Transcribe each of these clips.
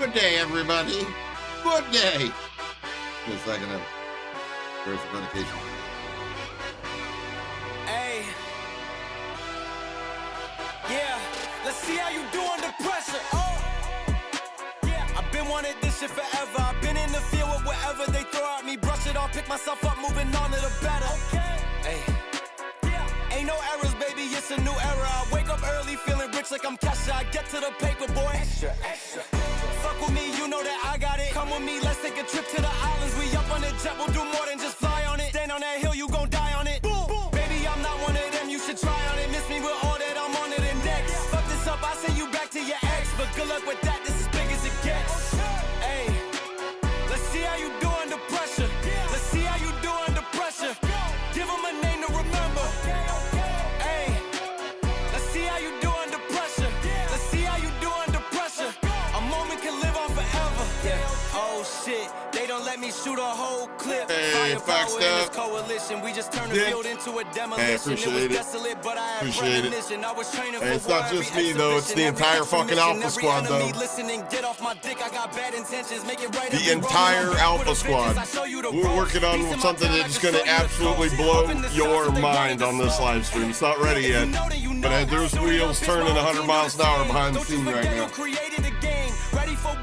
Good day, everybody. Good day. Just a second. Where's the medication? Hey. Yeah. Let's see how you do under pressure. Oh. Yeah. I've been wanting this shit forever. I've been in the field with whatever they throw at me. Brush it off, pick myself up, moving on to the better. Okay. Hey. Yeah. Ain't no errors, baby. It's a new era. I wake up early, feeling rich like I'm Kesha. I get to the paper, boy. Extra, extra. Fuck with me, you know that I got it. Come with me, let's take a trip to the islands. We up on the jet, we'll do more than just fly on it. Stand on that hill, you gon' die on it. Boom, boom. Baby, I'm not one of them, you should try on it. Miss me with all that, I'm on it and next. Fuck this up, I send you back to your ex. But good luck with that, this is big as it gets. Hey, let's see how you do under pressure. Let's see how you do under pressure. Give them a name to remember. Hey, let's see how you do under pressure. Let's see how you do under pressure. A moment can live on forever. Yeah. Oh shit, they don't let me shoot a whole clip. Hey, Firepower in this up. coalition. We just turned the Yeah. field into a demolition. Hey, It was appreciate it. desolate, but I had Appreciate it. premonition. I was training Hey, for it's not war, just every me, though. It's the exhibition, entire every fucking extra mission, Alpha Squad, every enemy though. listening, get off my dick. I got bad intentions. Make it right. The every wrong, entire I'm Alpha with the Squad. bitches. I show you the We're ropes. working on Piece of my something town, I that's can going to show you the absolutely ropes. blow Up in the your south, they mind running on this slow. live stream. It's not ready yet, but there's wheels turning 100 miles an hour behind the scene right now.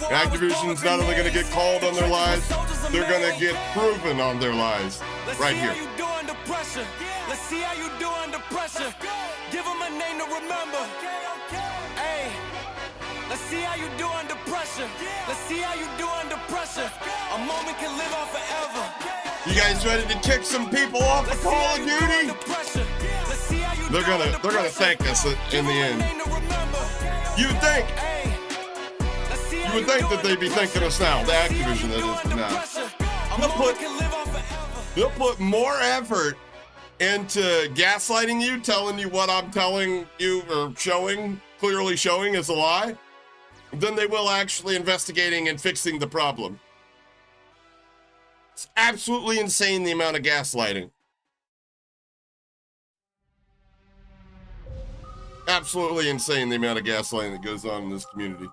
Activision's not only going to get called on their lies, they're going to get proven on their lies right here. Let's see how you do under pressure. Let's see how you do under pressure. Give them a name to remember. Hey, let's see how you do under pressure. Let's see how you do under pressure. A moment can live on forever. You guys ready to kick some people off of Call of Duty? They're gonna thank us in the end. You would think that they'd be thanking us now. The Activision, that is now. They'll put more effort into gaslighting you, telling you what I'm telling you or clearly showing is a lie, than they will actually investigating and fixing the problem. It's absolutely insane the amount of gaslighting. Absolutely insane the amount of gaslighting that goes on in this community.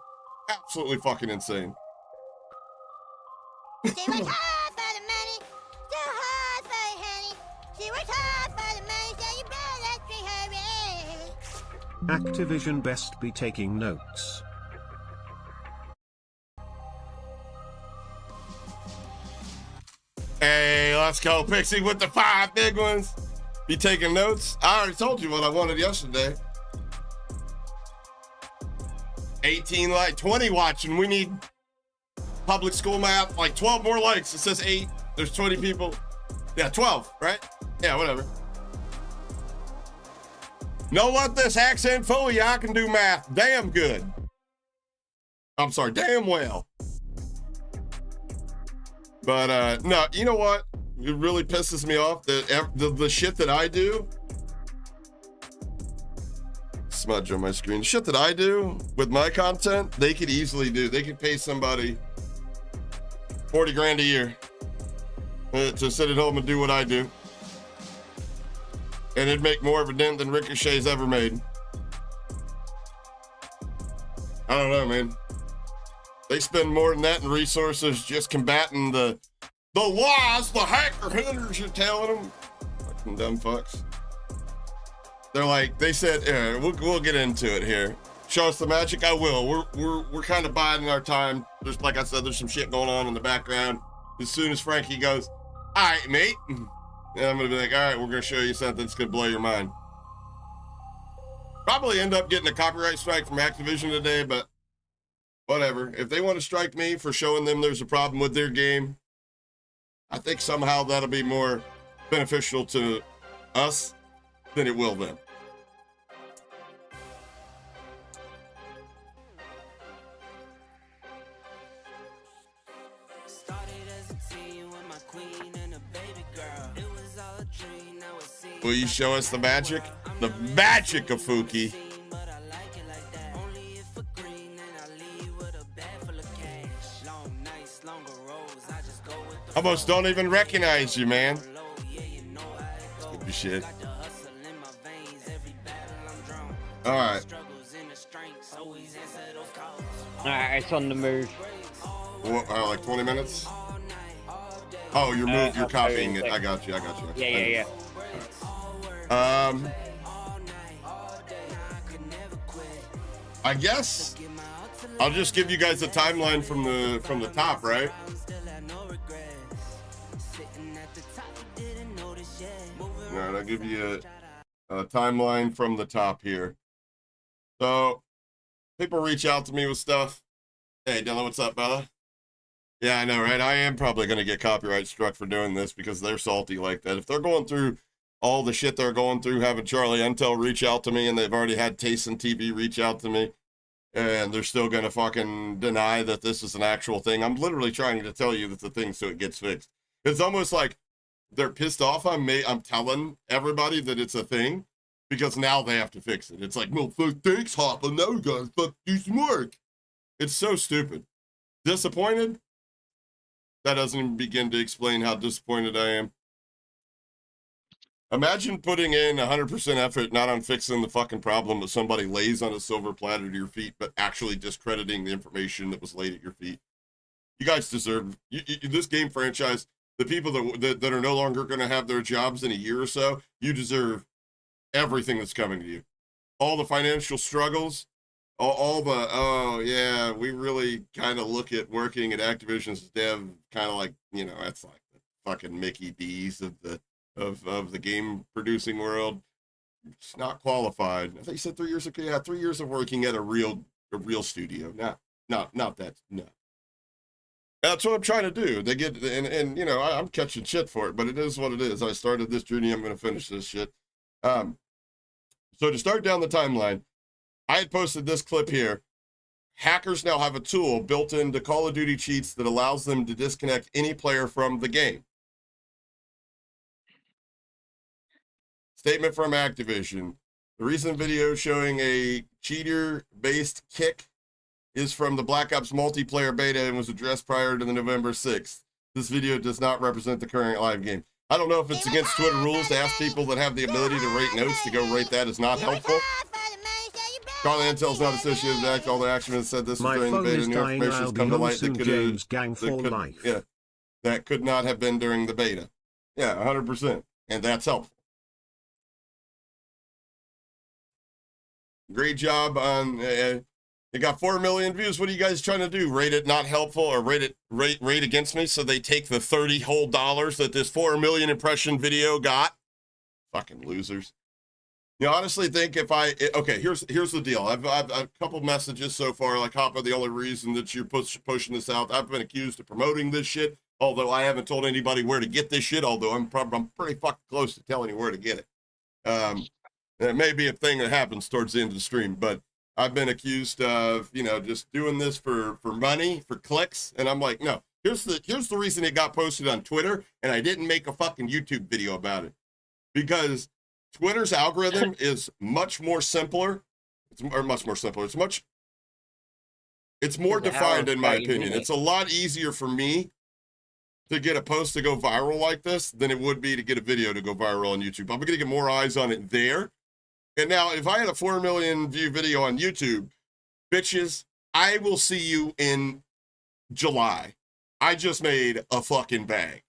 Absolutely fucking insane. She worked hard for the money, too hard for the honey. She worked hard for the money, so you better treat her right. Activision best be taking notes. Hey, let's go, Pixie, with the 5 big ones. Be taking notes? I already told you what I wanted yesterday. 18 like 20 watching. We need public school math, like 12 more likes. It says 8. There's 20 people. Yeah, 12, right? Yeah, whatever. Don't let this accent fool you. I can do math damn good. I'm sorry, damn well. But no, you know what? It really pisses me off that the shit that I do. Smudge on my screen. Shit that I do with my content, they could easily do. They could pay somebody 40 grand a year to sit at home and do what I do. And it'd make more of a dent than Ricochet's ever made. I don't know, man. They spend more than that in resources just combating the laws the hacker hunters are telling them. Fucking dumb fucks. They're like, they said, yeah, we'll get into it here. Show us the magic. I will. We're kind of biding our time. There's, like I said, there's some shit going on in the background. As soon as Frankie goes, all right, mate. And I'm gonna be like, all right, we're gonna show you something that's gonna blow your mind. Probably end up getting a copyright strike from Activision today, but whatever. If they want to strike me for showing them there's a problem with their game, I think somehow that'll be more beneficial to us than it will them. Will you show us the magic? The magic of Fuki. Almost don't even recognize you, man. Stupid shit. All right. Alright, it's on the move. Like 20 minutes? Oh, you're copying it. I got you. Yeah. I guess I'll just give you guys a timeline from the top, right? All right, I'll give you a timeline from the top here. So people reach out to me with stuff. Hey, Dylan, what's up, brother? Yeah, I know, right? I am probably going to get copyright struck for doing this because they're salty like that. If they're going through all the shit they're going through, having Charlie Intel reach out to me, and they've already had Tayson TV reach out to me, and they're still going to fucking deny that this is an actual thing. I'm literally trying to tell you that the thing so it gets fixed. It's almost like they're pissed off on me. I'm telling everybody that it's a thing because now they have to fix it. It's like, well, thanks, Hopper. Now we gotta fuck do some work. It's so stupid. Disappointed? That doesn't even begin to explain how disappointed I am. Imagine putting in 100% effort, not on fixing the fucking problem that somebody lays on a silver platter to your feet, but actually discrediting the information that was laid at your feet. You guys deserve this game franchise. The people that are no longer going to have their jobs in a year or so, you deserve everything that's coming to you. All the financial struggles, all the, oh yeah, we really kind of look at working at Activision's dev kind of like, you know, that's like the fucking Mickey D's of the game producing world. It's not qualified. I think you said 3 years ago. Yeah, 3 years of working at a real studio. Not that. No. That's what I'm trying to do. They get, and you know, I'm catching shit for it, but it is what it is. I started this journey. I'm going to finish this shit. So to start down the timeline, I had posted this clip here. Hackers now have a tool built into Call of Duty cheats that allows them to disconnect any player from the game. Statement from Activision. The recent video showing a cheater-based kick is from the Black Ops multiplayer beta and was addressed prior to the November 6th. This video does not represent the current live game. I don't know if it's against Twitter rules to ask people that have the ability to rate notes to go rate that as not helpful. Charlie Intel's not associated with act. All the activists said this was during the beta. New information has come to light that could not have been during the beta. Yeah, 100%. And that's helpful. Great job on, it got 4 million views. What are you guys trying to do? Rate it not helpful or rate against me so they take the $30 whole that this 4 million impression video got? Fucking losers. You honestly think if okay, here's the deal. I've a couple messages so far, like, Hoppa, the only reason that you're pushing this out, I've been accused of promoting this shit, although I haven't told anybody where to get this shit, although I'm pretty fucking close to telling you where to get it. It may be a thing that happens towards the end of the stream, but I've been accused of, you know, just doing this for money, for clicks. And I'm like, no, here's the reason it got posted on Twitter. And I didn't make a fucking YouTube video about it because Twitter's algorithm is much more simpler. It's more defined in my opinion. It's a lot easier for me to get a post to go viral like this than it would be to get a video to go viral on YouTube. I'm going to get more eyes on it there. And now, if I had a 4 million view video on YouTube, bitches, I will see you in July. I just made a fucking bag.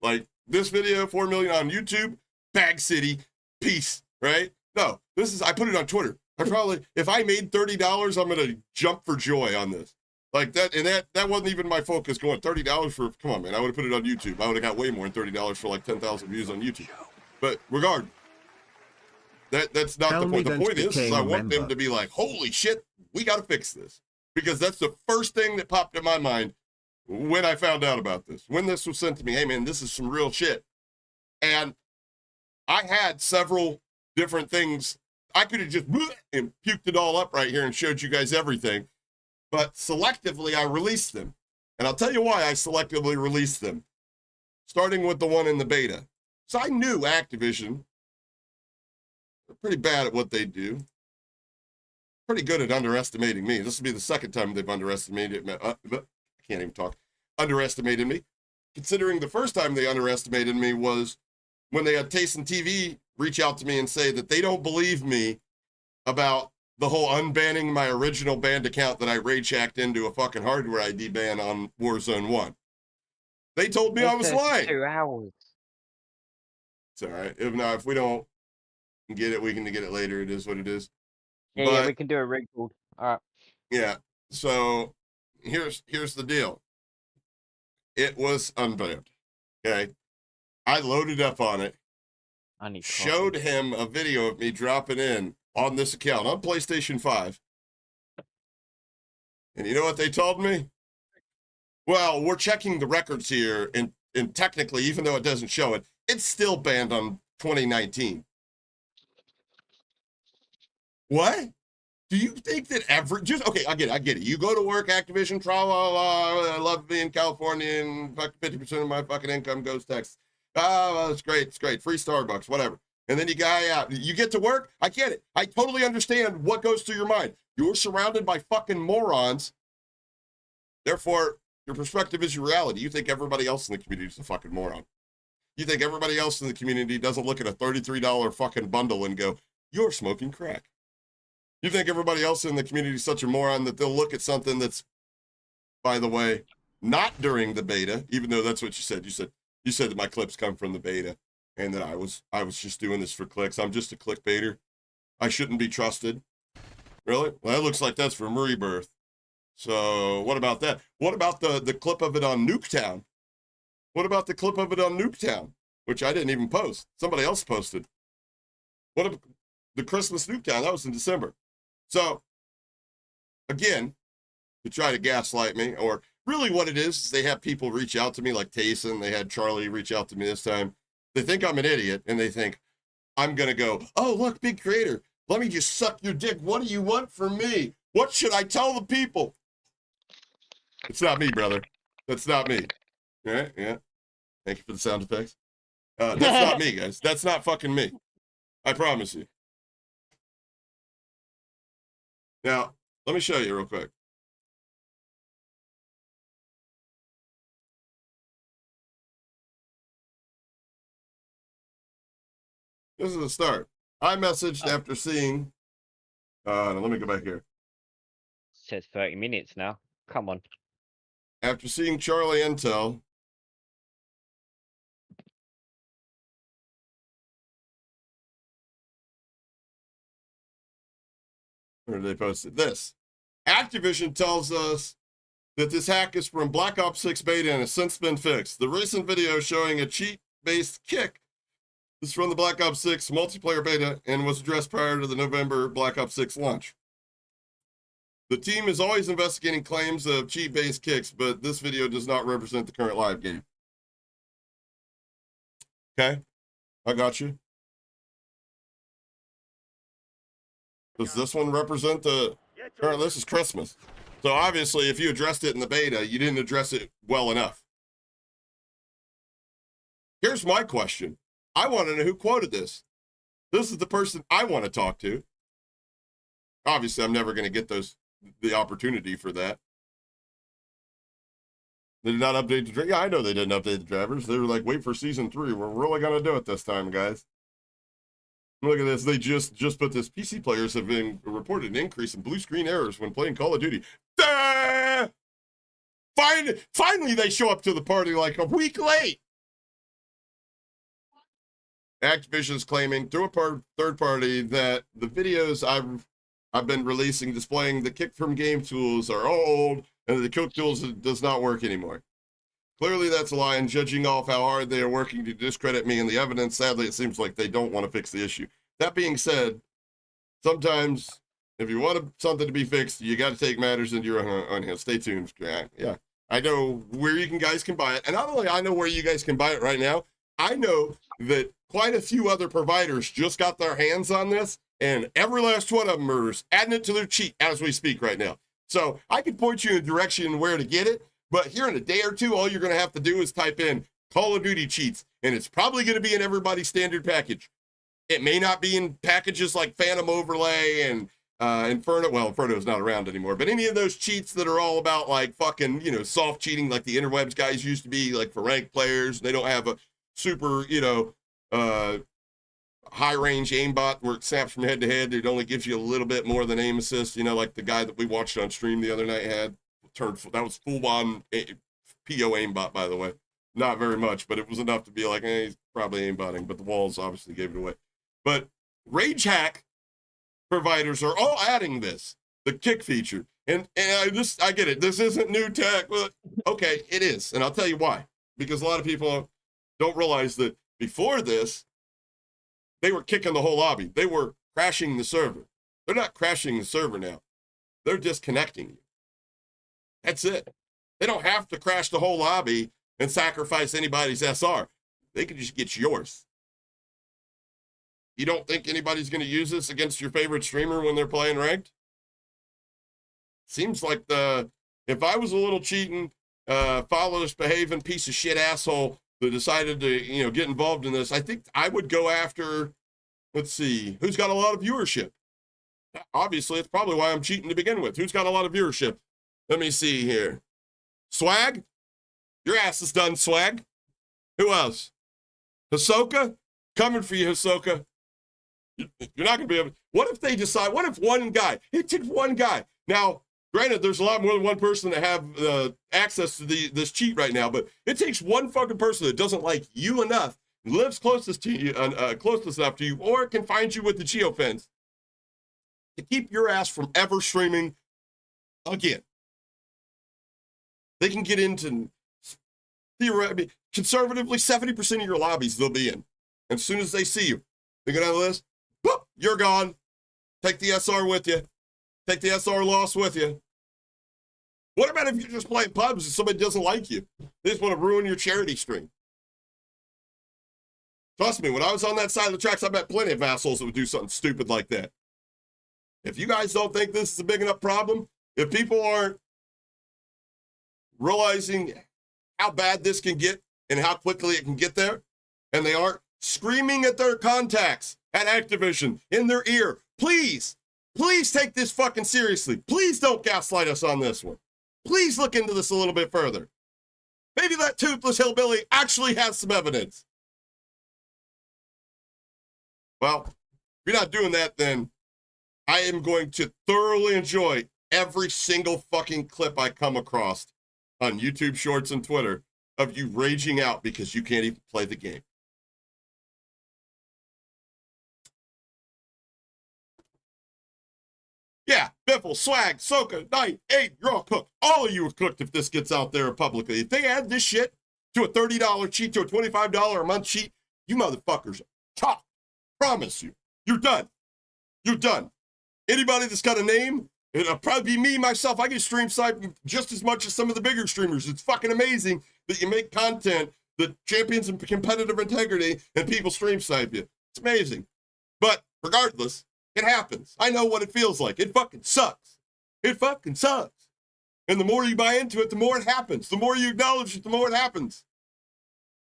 Like, this video, 4 million on YouTube, bag city, peace, right? No, I put it on Twitter. If I made $30, I'm going to jump for joy on this. Like that, and that wasn't even my focus going $30 for, come on, man, I would have put it on YouTube. I would have got way more than $30 for like 10,000 views on YouTube. But regardless. That's not the point. The point is I want them to be like, holy shit, we got to fix this. Because that's the first thing that popped in my mind when I found out about this. When this was sent to me, hey, man, this is some real shit. And I had several different things. I could have just and puked it all up right here and showed you guys everything. But selectively, I released them. And I'll tell you why I selectively released them. Starting with the one in the beta. So I knew Activision, they're pretty bad at what they do. Pretty good at underestimating me. This will be the second time they've underestimated me. I can't even talk. Underestimated me. Considering the first time they underestimated me was when they had Tayson TV reach out to me and say that they don't believe me about the whole unbanning my original banned account that I rage hacked into a fucking hardware ID ban on Warzone 1. They told me I was lying. 2 hours. It's all right. If not, if we don't get it, we can get it later. It is what it is. Yeah, we can do a rig build. All right. Yeah. So here's the deal. It was unbanned. Okay. I loaded up on it. Showed him a video of me dropping in on this account on PlayStation 5. And you know what they told me? Well, we're checking the records here, and technically, even though it doesn't show it, it's still banned on 2019. What? Do you think that okay, I get it. You go to work, Activision, tra la la, I love being in California, and 50% of my fucking income goes to Texas. Well, it's great, free Starbucks, whatever. And then you guy out, you get to work, I get it. I totally understand what goes through your mind. You're surrounded by fucking morons. Therefore, your perspective is your reality. You think everybody else in the community is a fucking moron. You think everybody else in the community doesn't look at a $33 fucking bundle and go, you're smoking crack. You think everybody else in the community is such a moron that they'll look at something that's, by the way, not during the beta, even though that's what you said. You said that my clips come from the beta and that I was just doing this for clicks. I'm just a clickbaiter. I shouldn't be trusted. Really? Well, that looks like that's from Rebirth. So what about that? What about the clip of it on Nuketown? What about the clip of it on Nuketown, which I didn't even post? Somebody else posted. What about the Christmas Nuketown? That was in December. So, again, to try to gaslight me, or really what it is they have people reach out to me like Tayson. They had Charlie reach out to me this time. They think I'm an idiot, and they think I'm going to go, oh, look, big creator, let me just suck your dick. What do you want from me? What should I tell the people? It's not me, brother. That's not me. All right, yeah. Thank you for the sound effects. That's not me, guys. That's not fucking me. I promise you. Now, let me show you real quick. This is the start. I messaged after seeing, let me go back here. Says 30 minutes now. Come on. After seeing Charlie Intel, where they posted this. Activision tells us that this hack is from Black Ops 6 beta and has since been fixed. The recent video showing a cheat-based kick is from the Black Ops 6 multiplayer beta and was addressed prior to the November Black Ops 6 launch. The team is always investigating claims of cheat-based kicks, but this video does not represent the current live game. Okay, I got you. Does this one represent the current? This is Christmas. So obviously, if you addressed it in the beta, you didn't address it well enough. Here's my question. I want to know who quoted this. This is the person I want to talk to. Obviously, I'm never going to get the opportunity for that. They did not update the drivers. Yeah, I know they didn't update the drivers. They were like, wait for season 3. We're really going to do it this time, guys. Look at this. They just put this. PC players have been reported an increase in blue screen errors when playing Call of Duty. Finally, they show up to the party like a week late. Activision is claiming through a third party that the videos I've been releasing displaying the kick from game tools are old and the kick tools does not work anymore. Clearly, that's a lie, and judging off how hard they are working to discredit me and the evidence, sadly, it seems like they don't want to fix the issue. That being said, sometimes if you want something to be fixed, you got to take matters into your own hands. Stay tuned. Yeah, I know where guys can buy it, and not only I know where you guys can buy it right now, I know that quite a few other providers just got their hands on this, and every last one of them are adding it to their cheat as we speak right now. So I can point you in a direction where to get it. But here in a day or two, all you're going to have to do is type in Call of Duty cheats, and it's probably going to be in everybody's standard package. It may not be in packages like Phantom Overlay and Inferno. Well, Inferno's not around anymore, but any of those cheats that are all about like fucking, soft cheating like the interwebs guys used to be, like for ranked players. They don't have a super, high high-range aimbot where it snaps from head to head. It only gives you a little bit more than aim assist, like the guy that we watched on stream the other night had. That was full-on PO aimbot, by the way. Not very much, but it was enough to be like, he's probably aimbotting, but the walls obviously gave it away. But Rage Hack providers are all adding this, the kick feature. And I get it. This isn't new tech. Well, okay, it is. And I'll tell you why. Because a lot of people don't realize that before this, they were kicking the whole lobby. They were crashing the server. They're not crashing the server now. They're disconnecting you. That's it. They don't have to crash the whole lobby and sacrifice anybody's SR. They can just get yours. You don't think anybody's going to use this against your favorite streamer when they're playing ranked? Seems like if I was a little cheating, followless behaving piece of shit asshole that decided to, get involved in this, I think I would go after, let's see, who's got a lot of viewership? Obviously, it's probably why I'm cheating to begin with. Who's got a lot of viewership? Let me see here. Swag? Your ass is done, Swag. Who else? Hisoka? Coming for you, Hisoka. You're not going to be able to. What if they decide, what if one guy, it takes one guy. Now, granted, there's a lot more than one person that have access to this cheat right now, but it takes one fucking person that doesn't like you enough, lives closest to you, closest enough to you, or can find you with the geofence to keep your ass from ever streaming again. They can get into, theoretically, conservatively, 70% of your lobbies they'll be in. And as soon as they see you, they go down the list, boop, you're gone. Take the SR with you. Take the SR loss with you. What about if you're just playing pubs and somebody doesn't like you? They just want to ruin your charity stream. Trust me, when I was on that side of the tracks, I met plenty of assholes that would do something stupid like that. If you guys don't think this is a big enough problem, if people aren't realizing how bad this can get and how quickly it can get there, and they aren't screaming at their contacts at Activision in their ear, please take this fucking seriously. Please don't gaslight us on this one. Please look into this a little bit further. Maybe that toothless hillbilly actually has some evidence. Well, if you're not doing that, then I am going to thoroughly enjoy every single fucking clip I come across on YouTube Shorts and Twitter of you raging out because you can't even play the game. Yeah, Biffle, Swag, Soka, Knight, 8, you're all cooked. All of you are cooked if this gets out there publicly. If they add this shit to a $30 cheat, to a $25 a month cheat, you motherfuckers are top. Promise you. You're done. You're done. Anybody that's got a name, it'll probably be me, myself. I get stream sniped just as much as some of the bigger streamers. It's fucking amazing that you make content that champions in competitive integrity and people stream snipe you. It's amazing. But regardless, it happens. I know what it feels like. It fucking sucks. It fucking sucks. And the more you buy into it, the more it happens. The more you acknowledge it, the more it happens.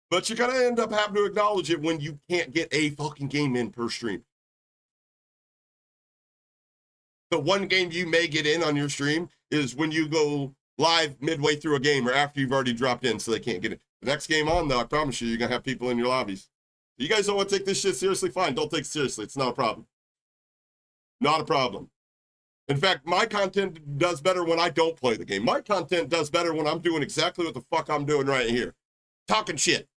But you're going to end up having to acknowledge it when you can't get a fucking game in per stream. The one game you may get in on your stream is when you go live midway through a game or after you've already dropped in so they can't get it. The next game on, though, I promise you're going to have people in your lobbies. You guys don't want to take this shit seriously? Fine, don't take it seriously. It's not a problem. Not a problem. In fact, my content does better when I don't play the game. My content does better when I'm doing exactly what the fuck I'm doing right here. Talking shit.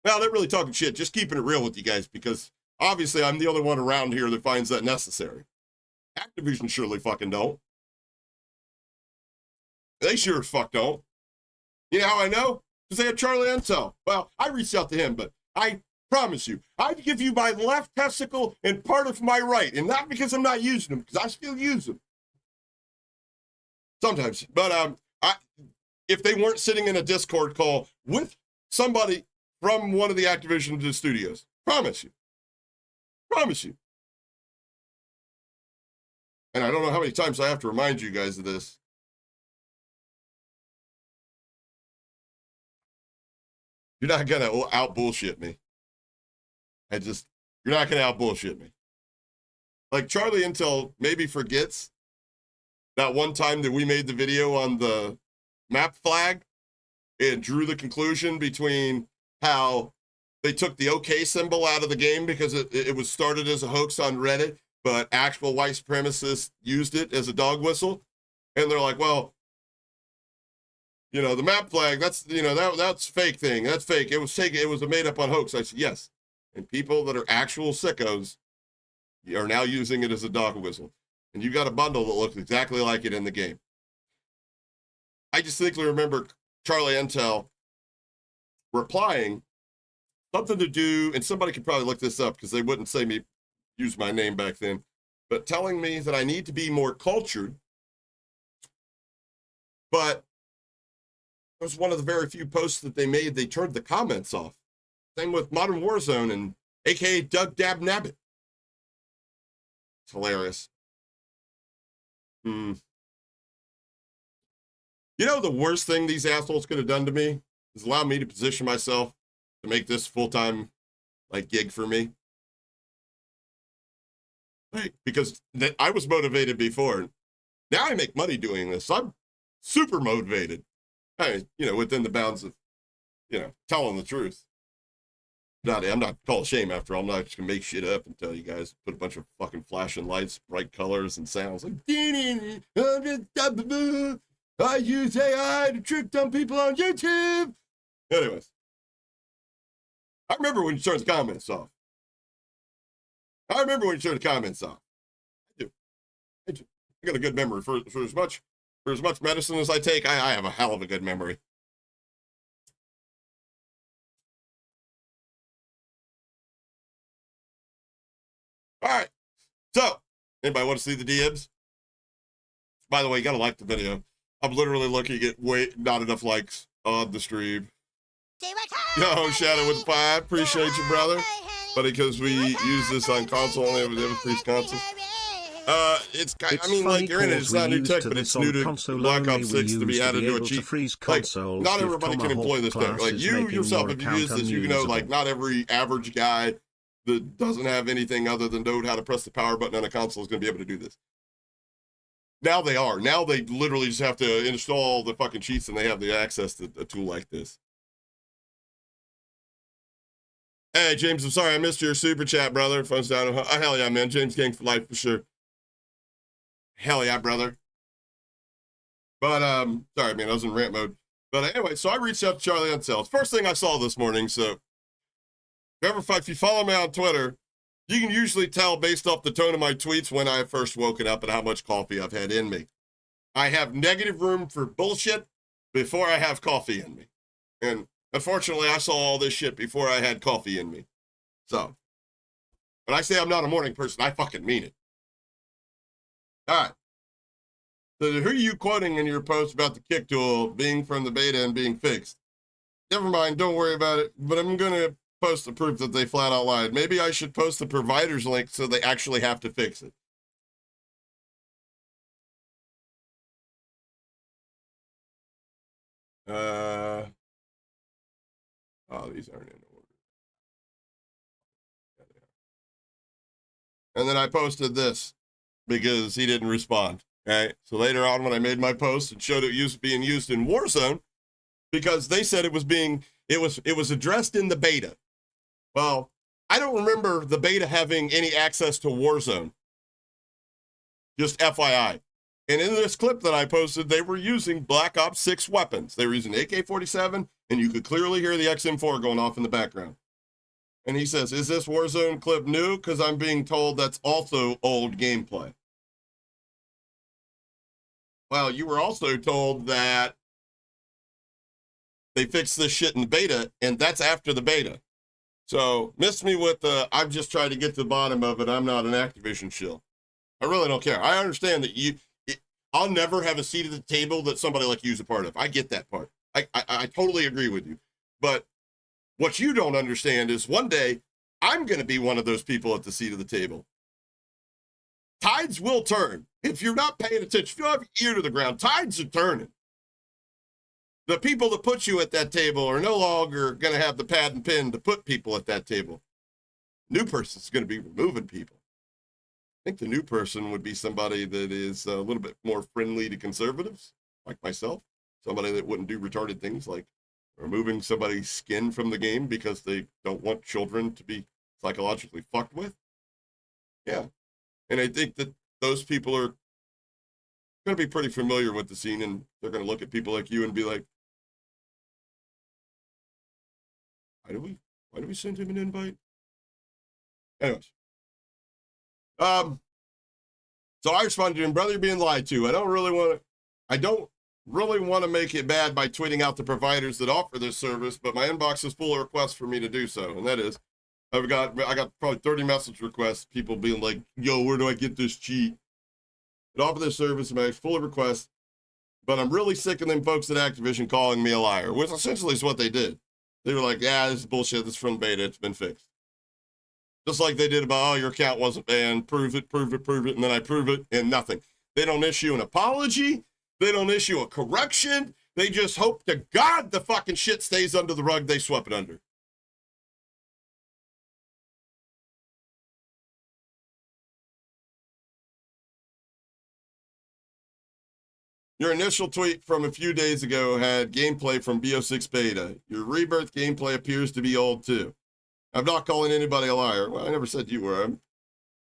Well, not really talking shit, just keeping it real with you guys because obviously I'm the only one around here that finds that necessary. Activision surely fucking don't. They sure as fuck don't. You know how I know? Because they had Charlie Intel. Well, I reached out to him, but I promise you, I'd give you my left testicle and part of my right. And not because I'm not using them, because I still use them. Sometimes. But if they weren't sitting in a Discord call with somebody from one of the Activision studios, promise you. Promise you. And I don't know how many times I have to remind you guys of this. You're not going to out-bullshit me. You're not going to out-bullshit me. Like Charlie Intel maybe forgets that one time that we made the video on the map flag and drew the conclusion between how They took the OK symbol out of the game because it was started as a hoax on Reddit, but actual white supremacists used it as a dog whistle. And they're like, well, the map flag, that's, that's fake thing. That's fake. It was taken. It was a made up on hoax. I said, yes. And people that are actual sickos are now using it as a dog whistle. And you got a bundle that looks exactly like it in the game. I distinctly remember Charlie Intel replying something to do, and somebody could probably look this up because they wouldn't say me, use my name back then, but telling me that I need to be more cultured. But it was one of the very few posts that they made. They turned the comments off. Same with Modern Warzone and AKA Doug Dab Nabbit. It's hilarious. The worst thing these assholes could have done to me is allow me to position myself to make this full-time gig for me. Because I was motivated before. Now I make money doing this. So I'm super motivated. Within the bounds of, telling the truth. I'm not called shame after all. I'm not just gonna make shit up and tell you guys, put a bunch of fucking flashing lights, bright colors and sounds like I use AI to trick dumb people on YouTube. Anyways, I remember when you turned the comments off. I do. I got a good memory for as much medicine as I take. I have a hell of a good memory. All right. So, anybody want to see the DMs? By the way, you got to like the video. I'm literally looking at not enough likes on the stream. Yo, Shadow with 5. Appreciate you, brother. But because we use this on console, only have increased consoles. It's granted, it's not new tech, but it's new to Black Ops 6 to be added to a cheat. Not everybody can employ this tech. You yourself, if you use this, not every average guy that doesn't have anything other than know how to press the power button on a console is going to be able to do this. Now they are. Now they literally just have to install the fucking cheats and they have the access to a tool like this. Hey, James, I'm sorry I missed your super chat, brother. Phone's down. Oh, hell yeah, man. James Gang for life for sure. Hell yeah, brother. But, sorry, man, I was in rant mode. But anyway, so I reached out to Charlie Unsell. First thing I saw this morning, so if you follow me on Twitter, you can usually tell based off the tone of my tweets when I first woken up and how much coffee I've had in me. I have negative room for bullshit before I have coffee in me. And unfortunately, I saw all this shit before I had coffee in me. So, when I say I'm not a morning person, I fucking mean it. All right. So who are you quoting in your post about the kick tool being from the beta and being fixed? Never mind, don't worry about it, but I'm going to post the proof that they flat out lied. Maybe I should post the provider's link so they actually have to fix it. Oh, these aren't in order. And then I posted this because he didn't respond. Okay. So later on, when I made my post and showed it being used in Warzone, because they said it was addressed in the beta. Well, I don't remember the beta having any access to Warzone. Just FYI. And in this clip that I posted, they were using Black Ops 6 weapons. They were using AK-47, and you could clearly hear the XM4 going off in the background. And he says, is this Warzone clip new? Because I'm being told that's also old gameplay. Well, you were also told that they fixed this shit in the beta, and that's after the beta. So, miss me with the, I'm just trying to get to the bottom of it. I'm not an Activision shill. I really don't care. I understand that I'll never have a seat at the table that somebody like you is a part of. I get that part. I totally agree with you. But what you don't understand is one day I'm going to be one of those people at the seat of the table. Tides will turn. If you're not paying attention, if you don't have your ear to the ground, tides are turning. The people that put you at that table are no longer going to have the pad and pen to put people at that table. New person's going to be removing people. I think the new person would be somebody that is a little bit more friendly to conservatives, like myself. Somebody that wouldn't do retarded things like removing somebody's skin from the game because they don't want children to be psychologically fucked with. Yeah. And I think that those people are going to be pretty familiar with the scene, and they're going to look at people like you and be like, why do we send him an invite? Anyways. So I responded to him, brother, you're being lied to. I don't really want to make it bad by tweeting out the providers that offer this service, but my inbox is full of requests for me to do so. And that is, I got probably 30 message requests, people being like, yo, where do I get this cheat? It offer this service, and it's full of requests, but I'm really sick of them folks at Activision calling me a liar, which essentially is what they did. They were like, yeah, this is bullshit. This is from beta. It's been fixed. Just like they did about, oh, your account wasn't banned. Prove it. And then I prove it and nothing. They don't issue an apology. They don't issue a correction. They just hope to God the fucking shit stays under the rug they swept it under. Your initial tweet from a few days ago had gameplay from BO6 beta. Your rebirth gameplay appears to be old too. I'm not calling anybody a liar. Well, I never said you were.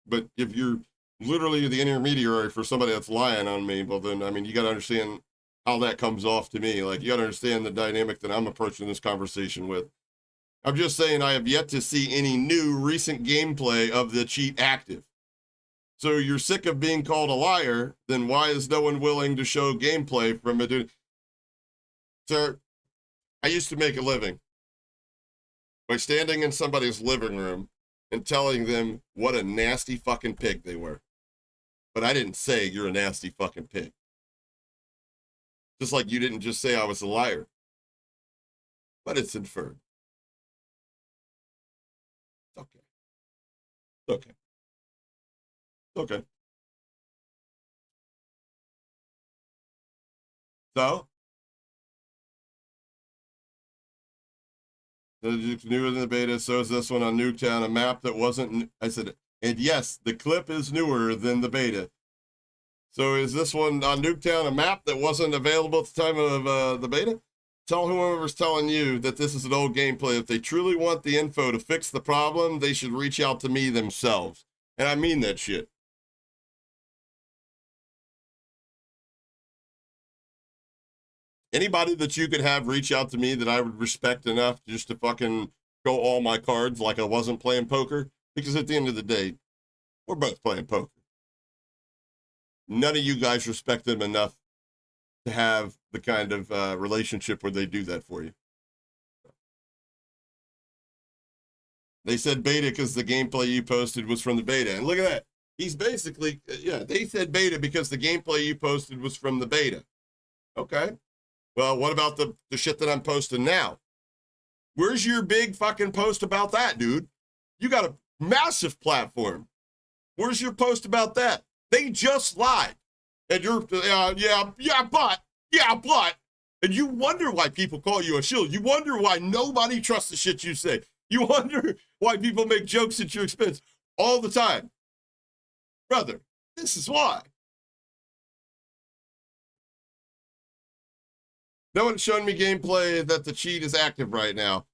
But if you're literally the intermediary for somebody that's lying on me, well then, I mean, you got to understand how that comes off to me. Like, you got to understand the dynamic that I'm approaching this conversation with. I'm just saying I have yet to see any new recent gameplay of the cheat active. So you're sick of being called a liar, then why is no one willing to show gameplay from it? Sir, I used to make a living by standing in somebody's living room and telling them what a nasty fucking pig they were. But I didn't say you're a nasty fucking pig. Just like you didn't just say I was a liar. But it's inferred. It's okay. It's okay. Okay. So, it's newer than the beta. So is this one on Nuketown, a map that wasn't. I said, and yes, the clip is newer than the beta. So is this one on Nuketown, a map that wasn't available at the time of the beta? Tell whoever's telling you that this is an old gameplay. If they truly want the info to fix the problem, they should reach out to me themselves. And I mean that shit. Anybody that you could have reach out to me that I would respect enough just to fucking go all my cards like I wasn't playing poker, because at the end of the day, we're both playing poker. None of you guys respect them enough to have the kind of relationship where they do that for you. They said beta because the gameplay you posted was from the beta. And look at that. He's basically, yeah, they said beta because the gameplay you posted was from the beta. Okay. Well, what about the shit that I'm posting now? Where's your big fucking post about that, dude? You got a massive platform. Where's your post about that? They just lied. And you're, but. And you wonder why people call you a shield. You wonder why nobody trusts the shit you say. You wonder why people make jokes at your expense all the time. Brother, this is why. No one's shown me gameplay that the cheat is active right now.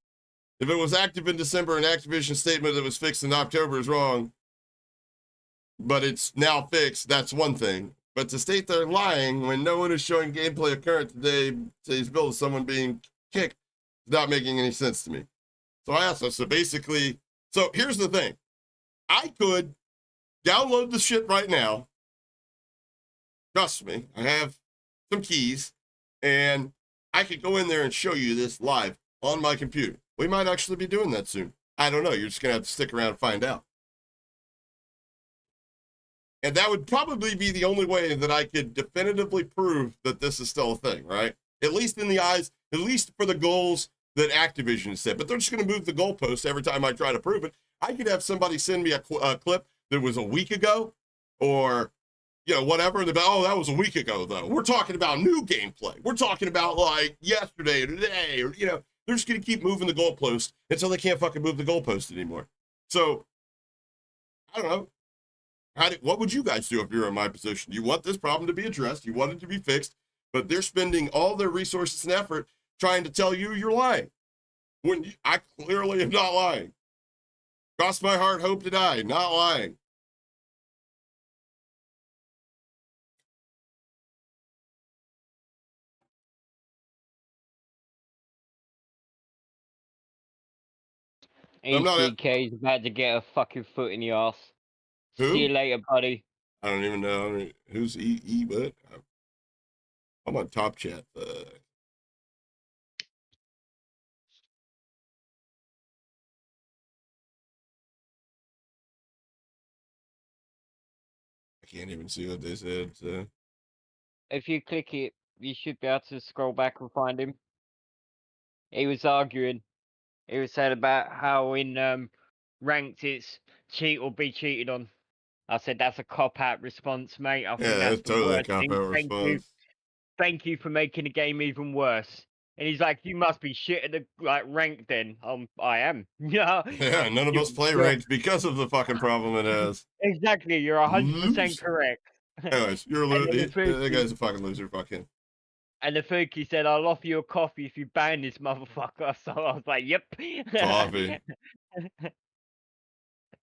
If it was active in December, an Activision statement that was fixed in October is wrong, but it's now fixed, that's one thing. But to state they're lying when no one is showing gameplay of current today's build of someone being kicked is not making any sense to me. So I asked them, so basically, so here's the thing. I could download the shit right now. Trust me, I have some keys, and I could go in there and show you this live on my computer. We might actually be doing that soon. I don't know. You're just going to have to stick around and find out. And that would probably be the only way that I could definitively prove that this is still a thing, right? At least in the eyes, at least for the goals that Activision set. But they're just going to move the goalposts every time I try to prove it. I could have somebody send me a clip that was a week ago or, you know, whatever. And oh, that was a week ago, though. We're talking about new gameplay. We're talking about like yesterday or today, or, you know, they're just going to keep moving the goalpost until they can't fucking move the goalpost anymore. So, I don't know. What would you guys do if you're in my position? You want this problem to be addressed. You want it to be fixed, but they're spending all their resources and effort trying to tell you you're lying. When I clearly am not lying. Cross my heart, hope to die, not lying. I'm not at ECK is about to get a fucking foot in the ass. See you who? later, buddy. I don't even know. I mean, who's E what? I'm on top chat. I can't even see what they said. So. If you click it, you should be able to scroll back and find him. He was arguing. He was saying about how in ranked it's cheat or be cheated on. I said that's a cop-out response, mate. I think Yeah, that's that's the totally a worst cop thing. out Thank you. response. Thank you for making the game even worse. And he's like, you must be shit at the rank then. I am. Yeah. Yeah, none of us play ranked because of the fucking problem it has. Exactly. You're 100% correct. Anyways, you're a And then loser. That guy's a fucking loser. Fuck him. And the Fuki said, I'll offer you a coffee if you ban this motherfucker. So I was like, yep. Coffee.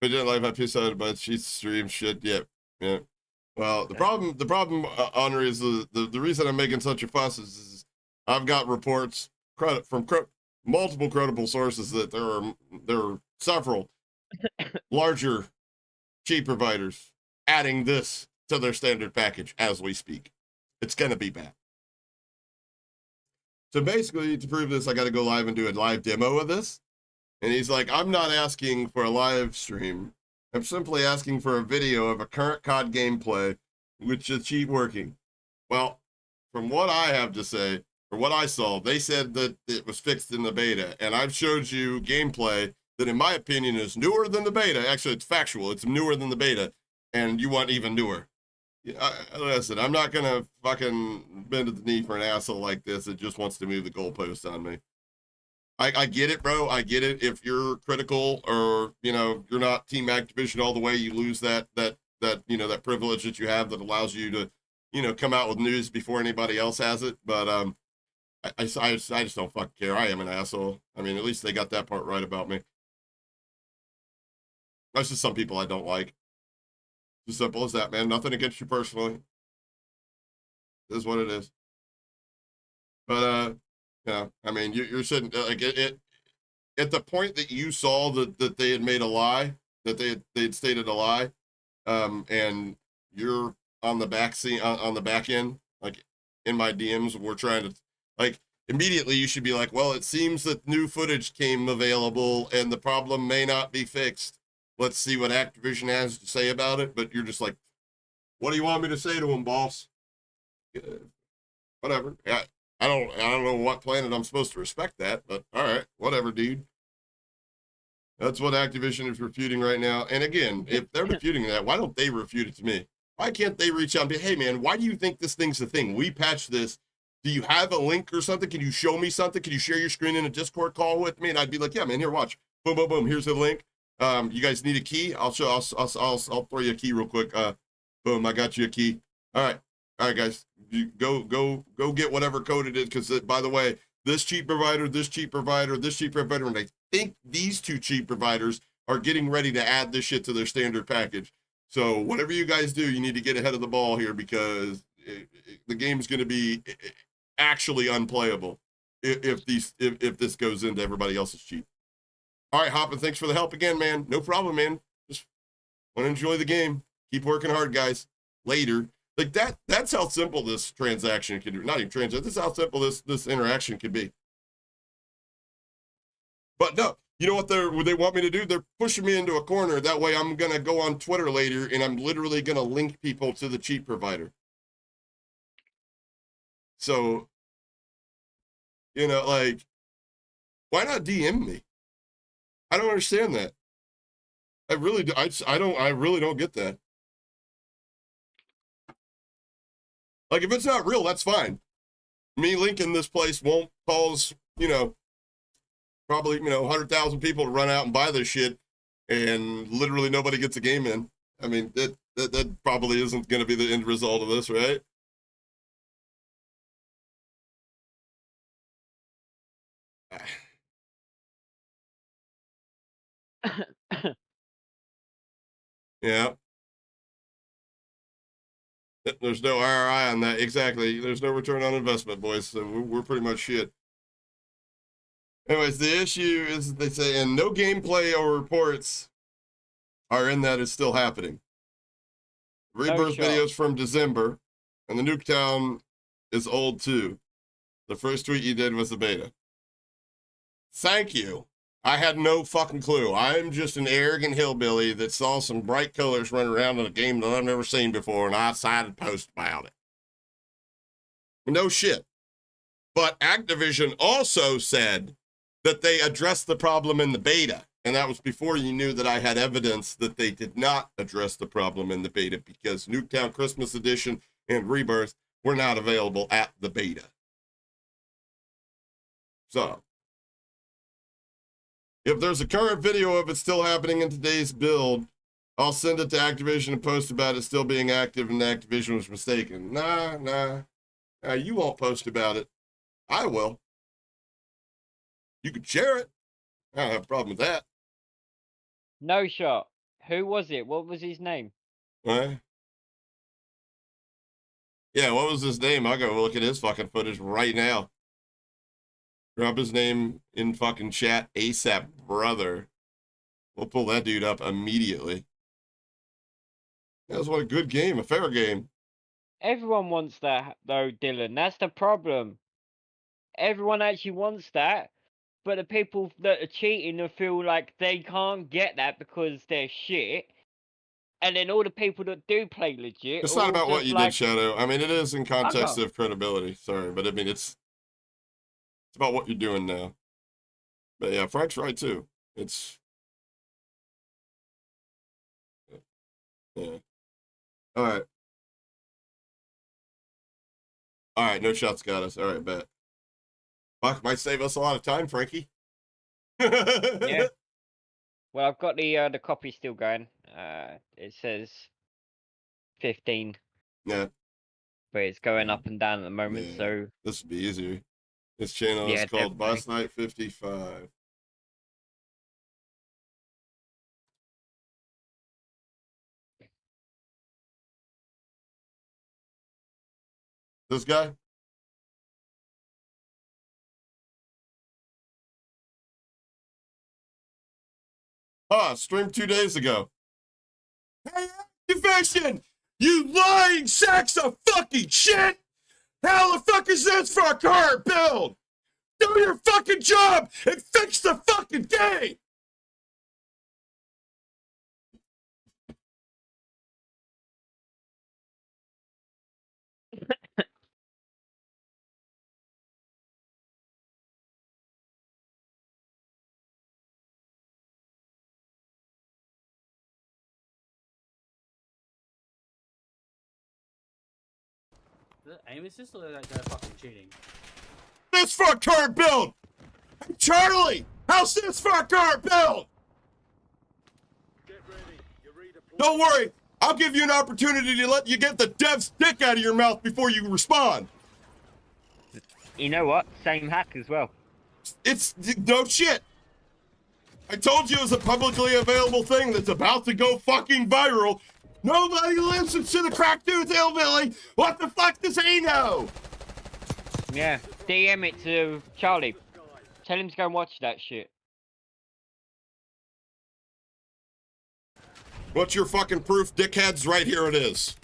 But didn't like my piss out about she stream shit. Yeah. Well, the problem, Henri, is the reason I'm making such a fuss is I've got reports from multiple credible sources that there are several larger cheap providers adding this to their standard package as we speak. It's gonna be bad. So basically, to prove this, I got to go live and do a live demo of this. And he's like, I'm not asking for a live stream. I'm simply asking for a video of a current COD gameplay with the cheat working. Well, from what I have to say, or what I saw, they said that it was fixed in the beta. And I've showed you gameplay that, in my opinion, is newer than the beta. Actually, it's factual. It's newer than the beta. And you want even newer. Listen, I'm not going to fucking bend at the knee for an asshole like this that just wants to move the goalpost on me. I get it, bro. I get it. If you're critical or, you're not Team Activision all the way, you lose that privilege that you have that allows you to, come out with news before anybody else has it. But I just don't fucking care. I am an asshole. I mean, at least they got that part right about me. That's just some people I don't like. As simple as that, man. Nothing against you personally. It is what it is. But I mean, you're sitting like it at the point that you saw that they had made a lie, that they had stated a lie, and you're on the back end, like in my DMs, we're trying to like immediately you should be like, well, it seems that new footage came available and the problem may not be fixed. Let's see what Activision has to say about it. But you're just like, what do you want me to say to him, boss? Whatever. I don't know what planet I'm supposed to respect that, but all right, whatever, dude. That's what Activision is refuting right now. And again, if they're refuting that, why don't they refute it to me? Why can't they reach out and be, hey, man, why do you think this thing's the thing? We patched this. Do you have a link or something? Can you show me something? Can you share your screen in a Discord call with me? And I'd be like, yeah, man, here, watch. Boom, boom, boom. Here's the link. You guys need a key? I'll throw you a key real quick. Boom, I got you a key. All right, guys, you go get whatever code it is. Because by the way, this cheap provider, this cheap provider, this cheap provider, and I think these two cheap providers are getting ready to add this shit to their standard package. So whatever you guys do, you need to get ahead of the ball here because the game's going to be actually unplayable if this goes into everybody else's cheap. All right, Hoppin, thanks for the help again, man. No problem, man. Just want to enjoy the game. Keep working hard, guys. Later. Like that's how simple this transaction can do. Not even transaction. This is how simple this interaction can be. But no, you know what they want me to do? They're pushing me into a corner. That way I'm going to go on Twitter later and I'm literally going to link people to the cheap provider. So, like, why not DM me? I don't understand that. I really do. I really don't get that. Like, if it's not real, that's fine. Me linking this place won't cause, probably, 100,000 people to run out and buy this shit and literally nobody gets a game in. I mean, that probably isn't going to be the end result of this, right? Yeah. There's no ROI on that. Exactly. There's no return on investment, boys. So we're pretty much shit. Anyways, the issue is they say, and no gameplay or reports are in that is still happening. Rebirth videos from December, and the Nuketown is old too. The first tweet you did was the beta. Thank you. I had no fucking clue. I'm just an arrogant hillbilly that saw some bright colors run around in a game that I've never seen before, and I decided to post about it. No shit. But Activision also said that they addressed the problem in the beta, and that was before you knew that I had evidence that they did not address the problem in the beta, because Nuketown Christmas Edition and Rebirth were not available at the beta. So, if there's a current video of it still happening in today's build, I'll send it to Activision and post about it still being active and Activision was mistaken. Nah, you won't post about it. I will. You can share it. I don't have a problem with that. No shot. Who was it? What was his name? Right? Yeah, what was his name? I'll go look at his fucking footage right now. Drop his name in fucking chat ASAP, brother. We'll pull that dude up immediately. That was what a good game, a fair game. Everyone wants that, though, Dylan. That's the problem. Everyone actually wants that, but the people that are cheating and feel like they can't get that because they're shit. And then all the people that do play legit. It's not about what you did, Shadow. I mean, it is in context know. of credibility. Sorry, but I mean, it's about what you're doing now. But yeah, Frank's right too. It's yeah. All right. All right, no shots got us. All right, bet. Fuck, might save us a lot of time, Frankie. Yeah. Well, I've got the copy still going. It says 15. Yeah. But it's going up and down at the moment, Yeah. so This would be easier. This channel is called Boss Night 55. This guy? Streamed 2 days ago. Hey, Activision! You lying sacks of fucking shit! How the fuck is this for a car build? Do your fucking job and fix the fucking game! The aim assist or like they're fucking cheating? This for a current build! Hey, Charlie! How's this for a current build? Get ready. You Don't worry, I'll give you an opportunity to let you get the dev's dick out of your mouth before you respond. you know what? Same hack as well. It's no shit. I told you it was a publicly available thing that's about to go fucking viral. Nobody listens to the crack tooth hillbilly. What the fuck does he know? Yeah, DM it to Charlie. Tell him to go and watch that shit. What's your fucking proof, dickheads? Right here it is.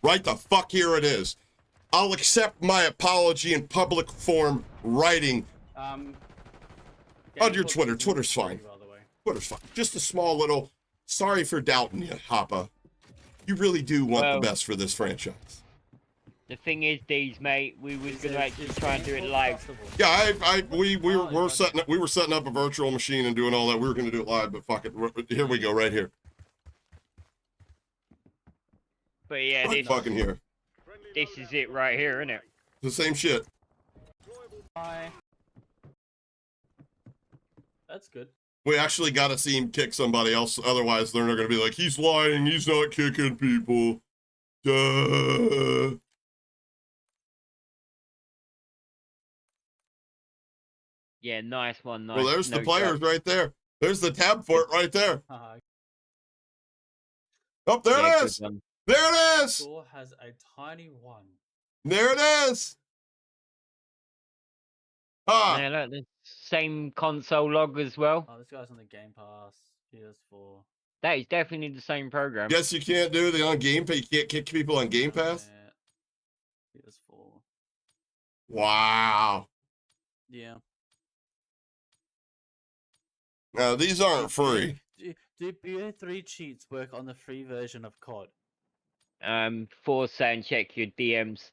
Right the fuck here it is. I'll accept my apology in public form writing. On your Twitter. Twitter's fine. Twitter's fine. Just a small little, sorry for doubting you, Hoppa. You really do want the best for this franchise. The thing is, Deez, mate, we was gonna actually try and do it live. Yeah, we were setting up a virtual machine and doing all that. We were gonna do it live, but fuck it. Here we go, right here. But yeah, Right fucking here. This is it right here, isn't it? The same shit. Hi. That's good. We actually got to see him kick somebody else. Otherwise, they're not going to be like, he's lying. He's not kicking people. Duh. Yeah, nice one. Nice. Well, there's the players right there. There's the tab for it right there. Haha. Oh, there Yeah, it good is. one. There it is. Score has a tiny 1. There it is. Ah, Yeah, look, the same console log as well. Oh, this guy's on the Game Pass. PS4. That is definitely the same program. guess you can't do the on Game Pass. You can't kick people on Game Pass. PS4. Wow. Yeah. Now these aren't free. Do BO3 cheats work on the free version of COD? Force and check your DMs.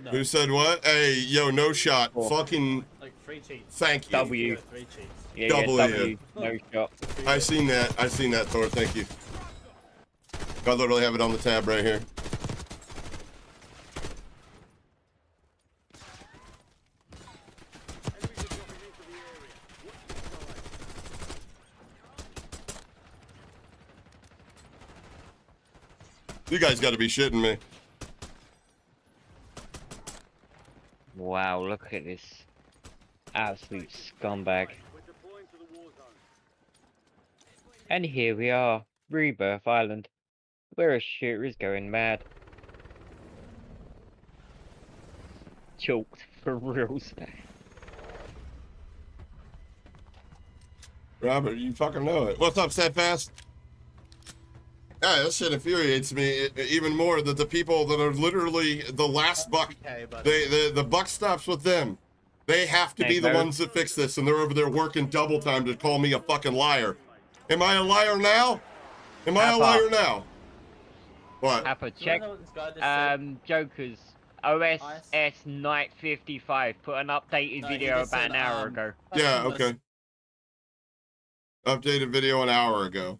No. Who said what? Hey, yo, no shot. Oh. Fucking Like free cheats. thank you. W. BO3 cheats. Yeah, W. W. No shot. I seen that. I seen that, Thor. Thank you. I literally have it on the tab right here. Enemies are dropping into the area. Watch the side. You guys got to be shitting me. Wow, look at this absolute scumbag. We're deploying to the war zone. And here we are, Rebirth Island, where a shooter is going mad. Choked for reals. Robert, you fucking know it. What's up, Steadfast? Yeah, that shit infuriates me even more that the people that are literally the last buck, Okay, buddy. the buck stops with them. They have to be Hey, the bro. ones that fix this, and they're over there working double time to call me a fucking liar. Am I a liar now? Am I a Papa. liar now? What? Papa, Do you check wanna know what this guy just said? Jokers. OSS Night 55 put an updated No, he video just about said, an hour ago. Yeah, Customer okay. Updated video an hour ago.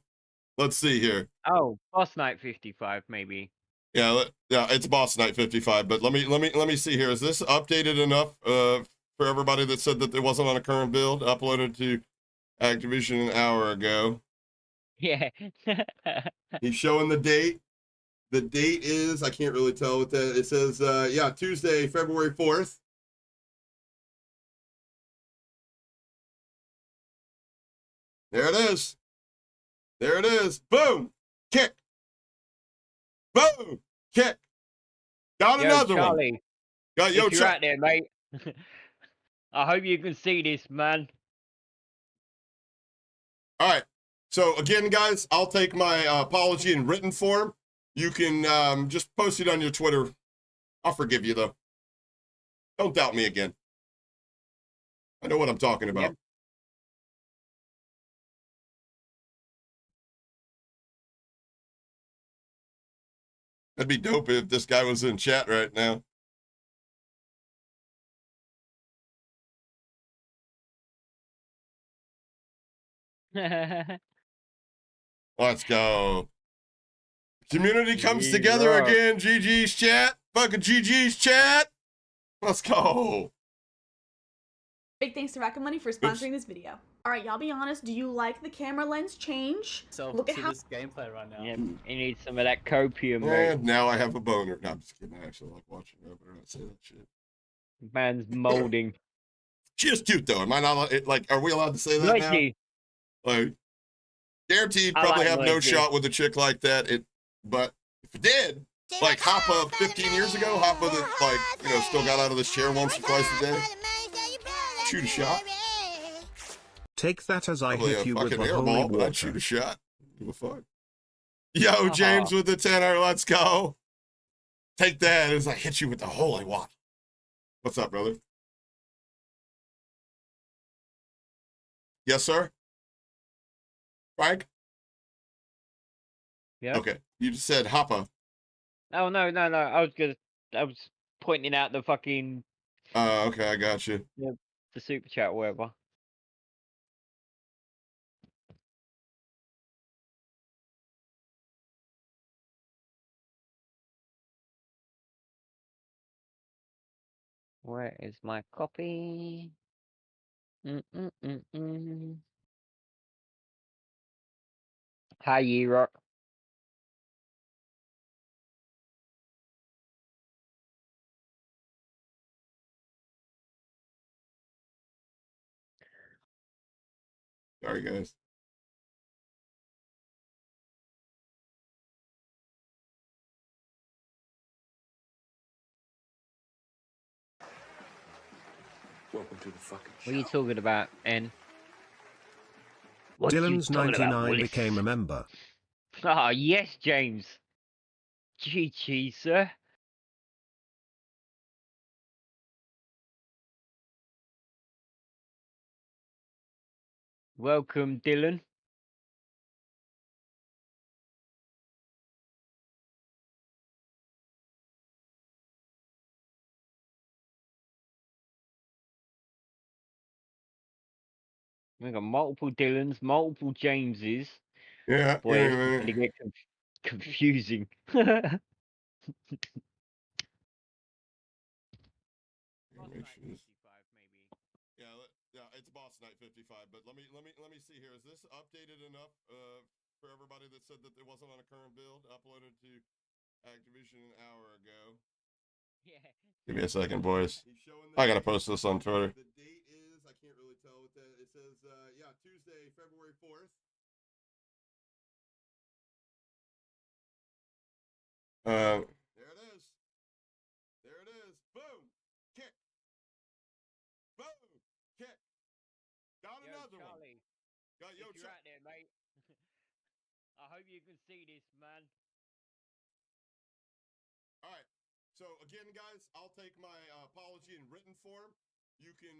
Let's see here. Oh, Boss Night 55 maybe. Yeah, yeah, it's Boss Night 55. But let me see here. Is this updated enough for everybody that said that it wasn't on a current build? Uploaded to Activision an hour ago. Yeah. He's showing the date. The date is, I can't really tell what that. It says, yeah, Tuesday, February 4th. There it is. There it is. Boom. Kick. Boom. Kick. Got Yo, another one. Charlie, Got if yo, you're Chuck. out there, mate. I hope you can see this, man. All right. So again, guys, I'll take my apology in written form. You can just post it on your Twitter. I'll forgive you, though. Don't doubt me again. I know what I'm talking about. Yep. That'd be dope if this guy was in chat right now. Let's go. Community comes together Yeah. again. GG's chat. Fucking GG's chat. Let's go. Big thanks to Rack Money for sponsoring this video. Alright, y'all be honest, do you like the camera lens change? So Look at to how- this gameplay right now. Yeah, you need some of that copium, mate. And now I have a boner. No, I'm just kidding. I actually like watching her, but I don't say that shit. Man's molding. She is cute, though. Am I not, like, are we allowed to say that now? Lucky. Like, guaranteed I probably like have no Lucky. shot with a chick like that. But if it did, like Hoppa 15 years ago, Hoppa that, like, you know, still got out of this chair once or twice a day. Shoot a shot. Take that as I Probably hit a you with fucking the holy airball, but I'd water. shoot a shot. Give a fuck. Yo, James with the tenor. Let's go. Take that as I hit you with the holy water. What's up, brother? Yes, sir? Frank? Yeah. Okay. You just said Hoppa. Oh no. I was pointing out the fucking Okay, I got you. the super chat or whatever. Where is my copy? Hi, Rock. Sorry, guys. Welcome to the fucking What are you talking about, N? Dylan's 99 became a member. Ah, yes, James. GG, sir. Welcome, Dylan. We got multiple Dylans, multiple Jameses. Yeah. Boy, this is Anyway. gonna get confusing. Yeah, it's Boss Night 55. But let me see here. Is this updated enough for everybody that said that it wasn't on a current build? Uploaded to Activision an hour ago. Yeah. Give me a second, boys. I gotta post this on Twitter. The date is, I can't really tell what that. It says, yeah, Tuesday, February 4th. There it is. There it is. Boom. Kick. Boom. Kick. Got another Charlie, one. Got if you're out there, mate. I hope you can see this, man. All right. So again, guys, I'll take my apology in written form. You can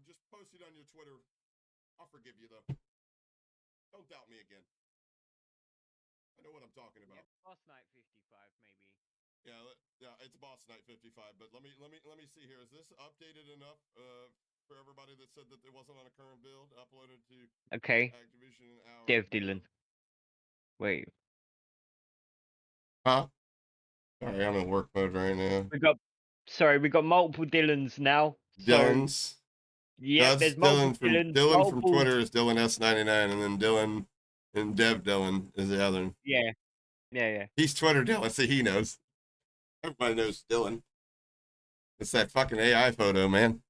just post it on your Twitter. I'll forgive you though. Don't doubt me again. I know what I'm talking about. Yeah, Boss Night 55, maybe. Yeah, it's Boss Night 55. But let me see here. Is this updated enough for everybody that said that it wasn't on a current build? Uploaded to Okay. Activision an hour Dev ago. Dylan. Wait. Huh? Sorry, I'm in work mode right now. We got multiple Dylans now. Dylan's. Yeah, That's there's multiple Dylan Dylans. from Twitter is Dylan S99, and then Dylan and Dev Dylan is the other one. Yeah. He's Twitter Dylan, so he knows. Everybody knows Dylan. It's that fucking AI photo, man.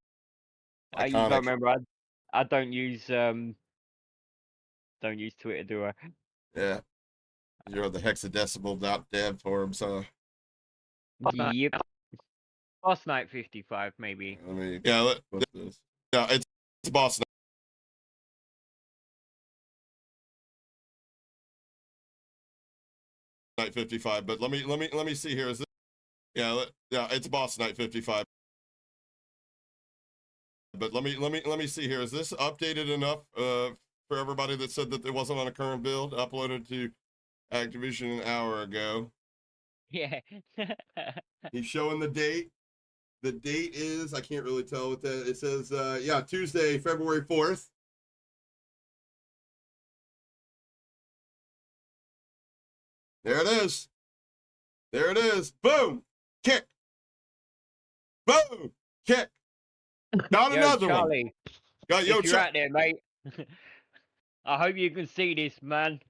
You gotta remember, I don't use Twitter, do I? Yeah. You're the hexadecimal.dev forums, huh? Yep. Boss Night 55, maybe. What's this? Yeah, it's Boss Night 55. But let me see here. Is this? Yeah, it's Boss Night 55. But let me see here. Is this updated enough for everybody that said that it wasn't on a current build? Uploaded to Activision an hour ago. Yeah. He's showing the date. The date is, I can't really tell what that. It says, yeah, Tuesday, February 4th. There it is. There it is. Boom. Kick. Boom. Kick. Got another Charlie, one. Got if you're out there, mate. I hope you can see this, man.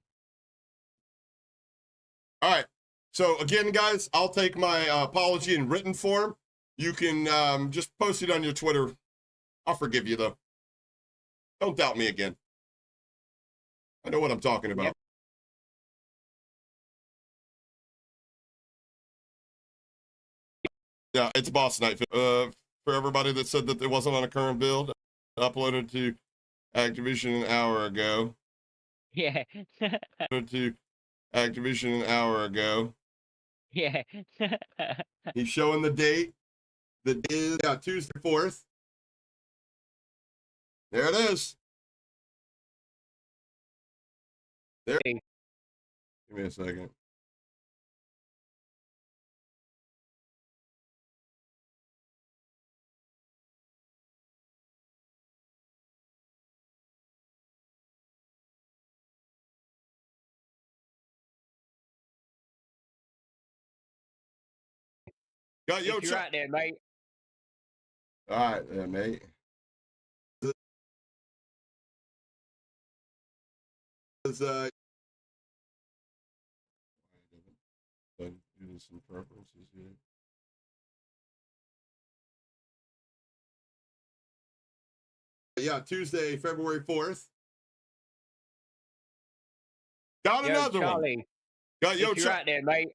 All right. So again, guys, I'll take my apology in written form. You can just post it on your Twitter. I'll forgive you though. Don't doubt me again. I know what I'm talking about. Yep. Yeah, it's Boss Night. For everybody that said that it wasn't on a current build, uploaded to Activision an hour ago. Yeah. To Activision an hour ago. Yeah. He's showing the date. The date is, yeah, Tuesday 4th. There it is. There. Give me a second. Got if you're out there, mate. All right, mate. Do some preferences here. Yeah, Tuesday, February 4th. Got Yo, another one. Charlie, Got yo, if you're out there, mate,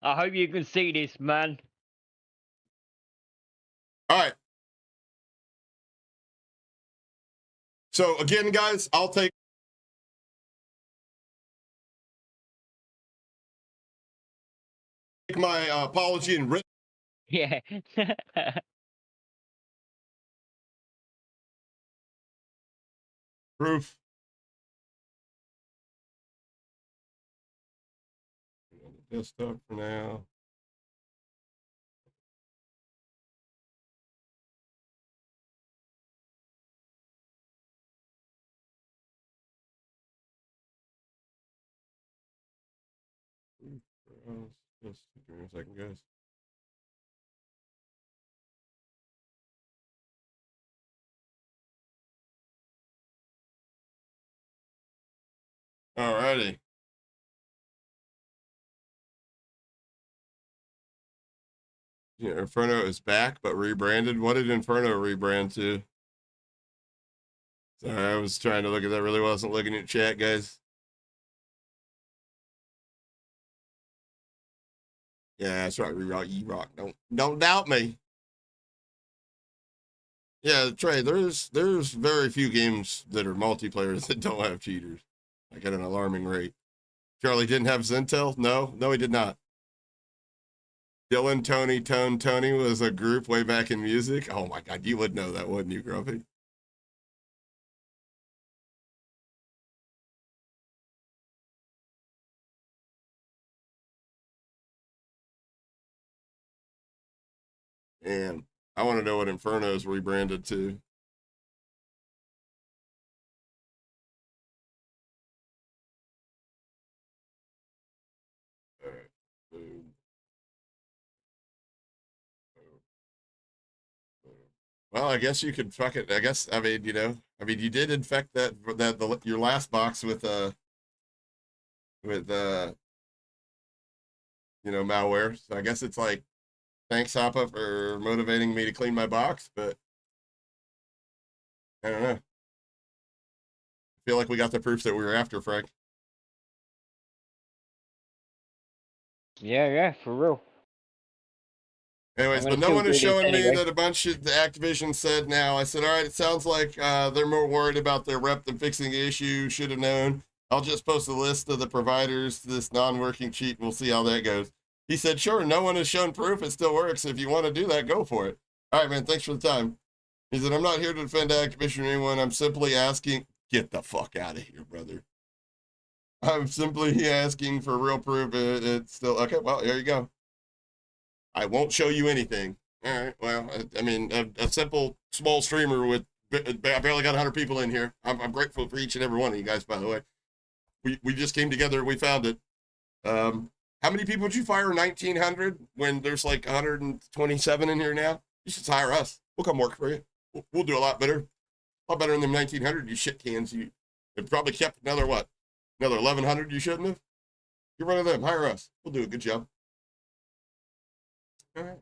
I hope you can see this, man. All right. So again, guys, I'll take my apology and written Yeah. proof. Desktop for now. Just give me a second, guys. Alrighty. Yeah, Inferno is back, but rebranded. What did Inferno rebrand to? Sorry, I was trying to look at that. Really wasn't looking at chat, guys. Yeah, that's right. Re-rock, E-rock. Don't doubt me. Yeah, Trey, there's very few games that are multiplayer that don't have cheaters, like at an alarming rate. Charlie didn't have Zentel? No, he did not. Dylan, Tony was a group way back in music. Oh my God, you would know that, wouldn't you, Grumpy? And I want to know what Inferno's rebranded to. All right. Boom. Well, I guess you could fuck it. I mean, you did infect your last box with malware. So I guess it's like, thanks, Hoppa, for motivating me to clean my box, but I don't know. I feel like we got the proof that we were after, Frank. Yeah, for real. Anyways, but no one is showing me that a bunch of the Activision said now. I said, all right, it sounds like they're more worried about their rep than fixing the issue. Should have known. I'll just post a list of the providers to this non-working cheat. We'll see how that goes. He said, sure, no one has shown proof. It still works. If you want to do that, go for it. All right, man, thanks for the time. He said, I'm not here to defend Activision or anyone. I'm simply asking, get the fuck out of here, brother. I'm simply asking for real proof. It's still, okay, well, there you go. I won't show you anything. All right. Well, I mean, a simple, small streamer with I barely got 100 people in here. I'm grateful for each and every one of you guys, by the way. We just came together. We found it. How many people did you fire? 1,900 when there's like 127 in here now? You should hire us. We'll come work for you. We'll do a lot better. A lot better than them 1,900, you shit cans. You probably kept another 1,100 you shouldn't have? Get rid of them. Hire us. We'll do a good job. All right.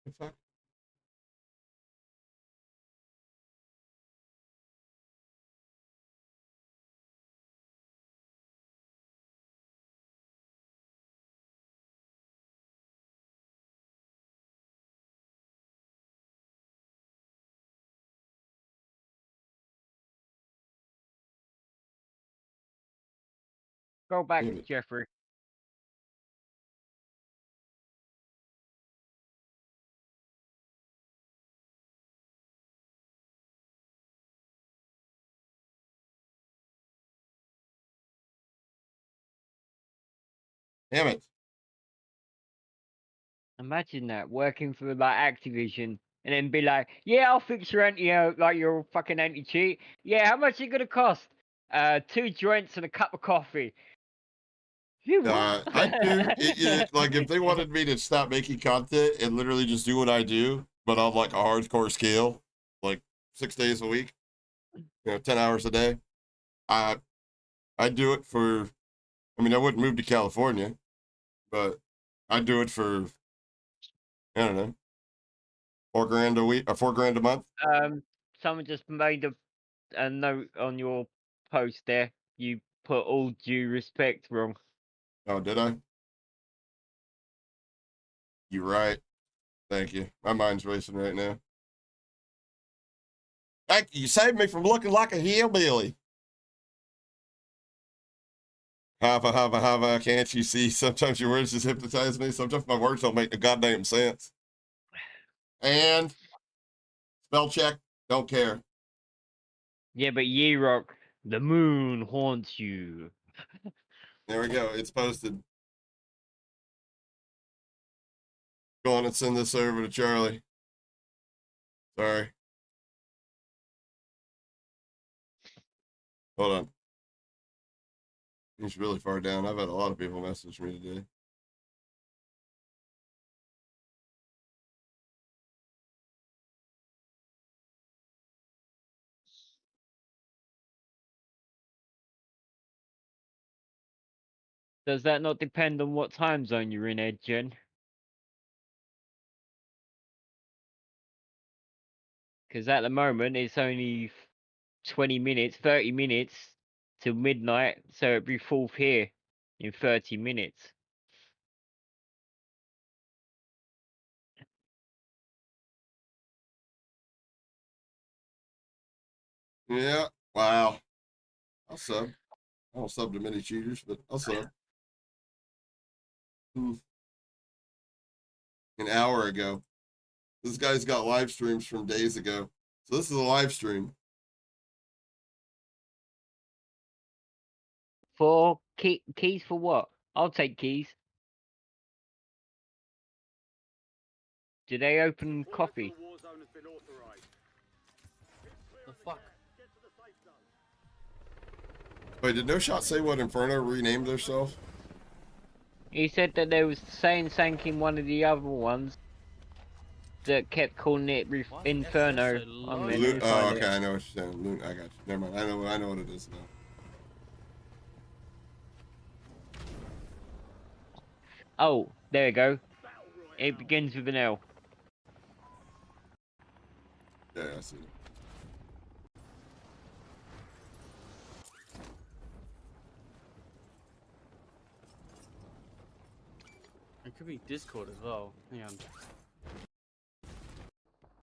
The fuck? Go back, Damn it. Jeffrey. Damn it. Imagine that, working for like Activision and then be like, yeah, I'll fix your your fucking anti-cheat. Yeah, how much is it gonna cost? 2 joints and a cup of coffee. I do like if they wanted me to stop making content and literally just do what I do, but on like a hardcore scale, like 6 days a week, 10 hours a day. I do it for. I mean, I wouldn't move to California, but I'd do it for. I don't know, $4,000 a week or $4,000 a month. Someone just made a note on your post there. You put all due respect wrong. Oh, did I? You're right. Thank you. My mind's racing right now. Thank you. You saved me from looking like a hillbilly. Hava, can't you see? Sometimes your words just hypnotize me. Sometimes my words don't make no goddamn sense. And spell check, don't care. Yeah, but Ye-Rock, the moon haunts you. There we go. It's posted. Go on and send this over to Charlie. Sorry. Hold on. He's really far down. I've had a lot of people message me today. Does that not depend on what time zone you're in, Ed Gen? Because at the moment it's only 20 minutes, 30 minutes till midnight, so it'd be fourth here in 30 minutes. Yeah. Wow. I'll sub. I don't sub to many cheaters, but I'll sub. An hour ago. This guy's got live streams from days ago. So this is a live stream. For keys for what? I'll take keys. Do they open coffee? The war zone has been authorized. The fuck? Get to the safe zone. Wait, did No Shot say what Inferno renamed themselves? He said that there was saying in one of the other ones that kept calling it What? Inferno. That's so I'm low. meant to Oh, find okay, it. I know what you're saying. I got you. Never mind. I know what it is now. Oh, there we go. It begins with an L. Yeah, I see it. It could be Discord as well. Hang on.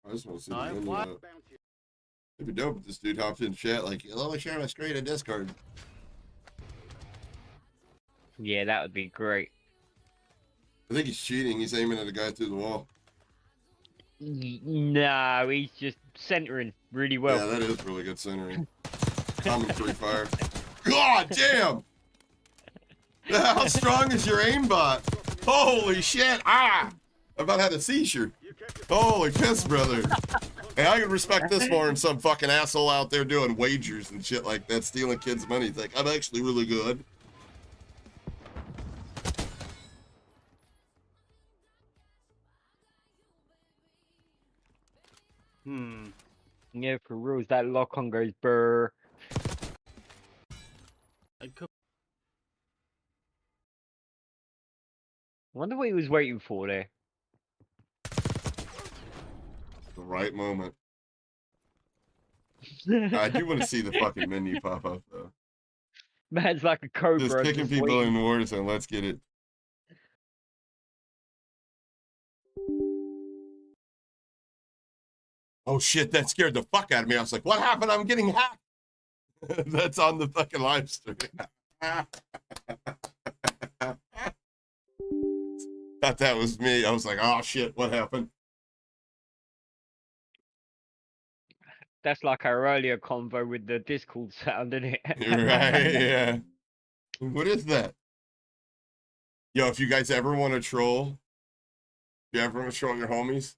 I just want to see No, the menu what? up. It'd be dope if this dude hopped in chat like, let me share my screen in Discord. Yeah, that would be great. I think he's cheating. He's aiming at a guy through the wall. No, he's just centering really well. Yeah, that is really good centering. Common free fire. God damn! How strong is your aimbot? Holy shit! Ah! I about had a seizure. Holy piss, brother. Hey, I can respect this more than some fucking asshole out there doing wagers and shit like that, stealing kids' money. It's like, I'm actually really good. Yeah, for real, that lock on goes brr. It could. Wonder what he was waiting for there. The right moment. I do want to see the fucking menu pop up, though. Man's like a cobra. Just kicking just people waiting. in Warzone. Let's get it. Oh shit, that scared the fuck out of me. I was like, what happened? I'm getting hacked. That's on the fucking live stream. Thought that was me. I was like, oh shit, what happened? That's like our earlier convo with the Discord sound, isn't it? You're right, yeah. What is that? Yo, if you guys ever want to troll, if you ever want to troll your homies,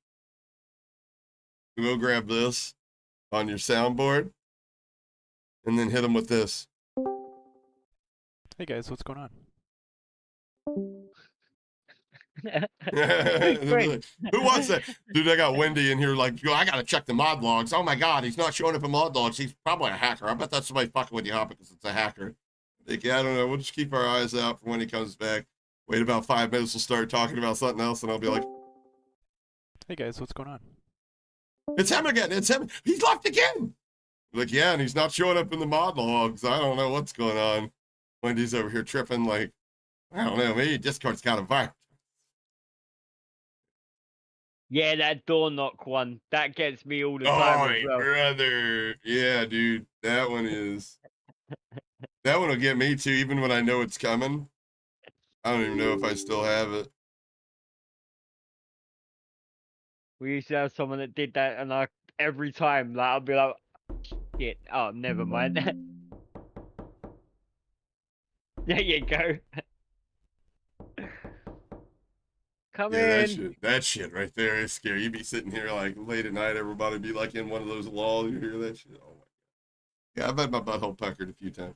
go grab this on your soundboard and then hit them with this. Hey guys, what's going on? Friend. Who wants that? Dude, I got Wendy in here like, yo, I gotta check the mod logs. Oh my god, he's not showing up in mod logs. He's probably a hacker. I bet that's somebody fucking with you, Hopper, because it's a hacker. Like, yeah, I don't know. We'll just keep our eyes out for when he comes back. Wait about 5 minutes, we'll start talking about something else, and I'll be like, hey guys, what's going on? it's him again. It's him. He's left again. Like, yeah, and he's not showing up in the mod logs. I don't know what's going on. Wendy's over here tripping like, I don't know, maybe Discord's got a virus. Yeah, that door knock one. That gets me all the time as well. Brother. Yeah, dude. That one will get me too, even when I know it's coming. I don't even know if I still have it. We used to have someone that did that, and every time, like, I'll be like, shit, oh, never mind. There you go. Come in. That shit right there is scary. You'd be sitting here like late at night, everybody be like in one of those walls. You hear that shit? Oh my god. Yeah, I've had my butthole puckered a few times.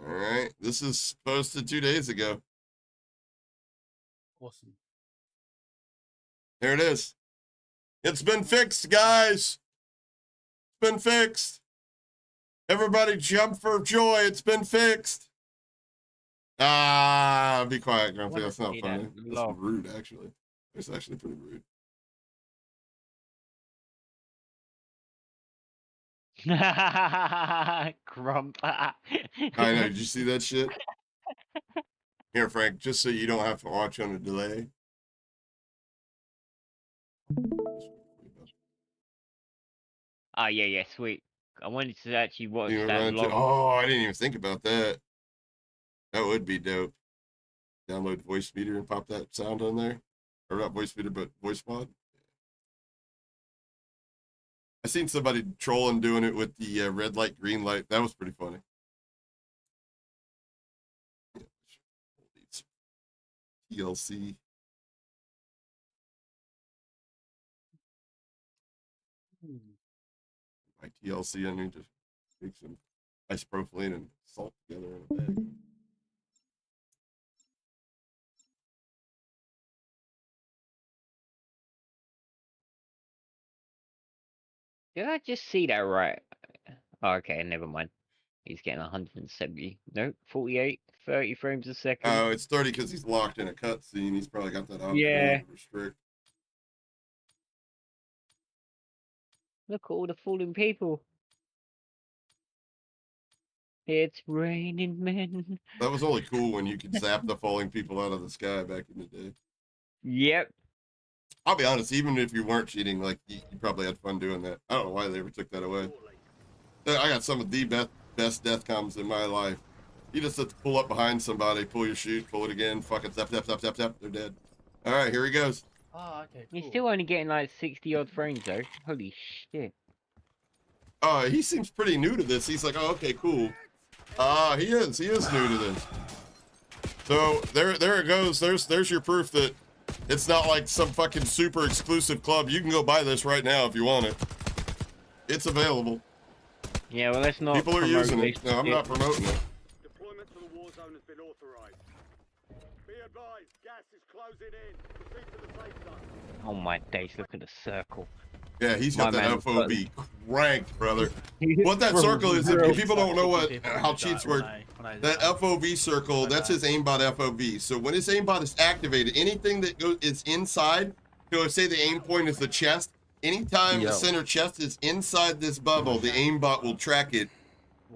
All right, this is posted 2 days ago. Awesome. There it is. It's been fixed, guys. It's been fixed. Everybody jump for joy. It's been fixed. Ah, be quiet, Grumpy. That's not funny. That's rude, actually. It's actually pretty rude. Grump. I know. Did you see that shit? Here, Frank, just so you don't have to watch on a delay. Oh, yeah, sweet. I wanted to actually watch You that run log. oh, I didn't even think about that. That would be dope. Download voice meter and pop that sound on there. Or not voice meter, but voice mod. I seen somebody trolling doing it with the red light, green light. That was pretty funny. TLC. My TLC, I need to make some isopropylene and salt together in a bag. Did I just see that right? Oh, okay, never mind. He's getting 170. Nope, 48, 30 frames a second. Oh, it's 30 because he's locked in a cutscene. He's probably got that option Yeah. to restrict. Look at all the fallen people. It's raining men. That was only cool when you could zap the falling people out of the sky back in the day. Yep. I'll be honest, even if you weren't cheating, like you probably had fun doing that. I don't know why they ever took that away. I got some of the best death comms in my life. You just have to pull up behind somebody, pull your chute, pull it again, fucking zap, zap, zap, zap, zap, they're dead. All right, here he goes. Oh, okay. Cool. He's still only getting like 60 odd frames though. Holy shit. He seems pretty new to this. He's like, oh, okay, cool. He is new to this. So there it goes. There's your proof that it's not like some fucking super exclusive club. You can go buy this right now if you want it. It's available. Yeah, well, let's not. People are using it. No, I'm not promoting it. Deployment to the war zone has been authorized. Be advised, gas is closing in. Proceed to the safe zone. Oh my days, look at the circle. Yeah, he's got My that man, FOB cranked, brother. What that circle is, if people don't know how cheats work, that FOV circle, that's his aimbot FOV. So when his aimbot is activated, anything that is inside, so say the aim point is the chest, anytime the center chest is inside this bubble, the aimbot will track it,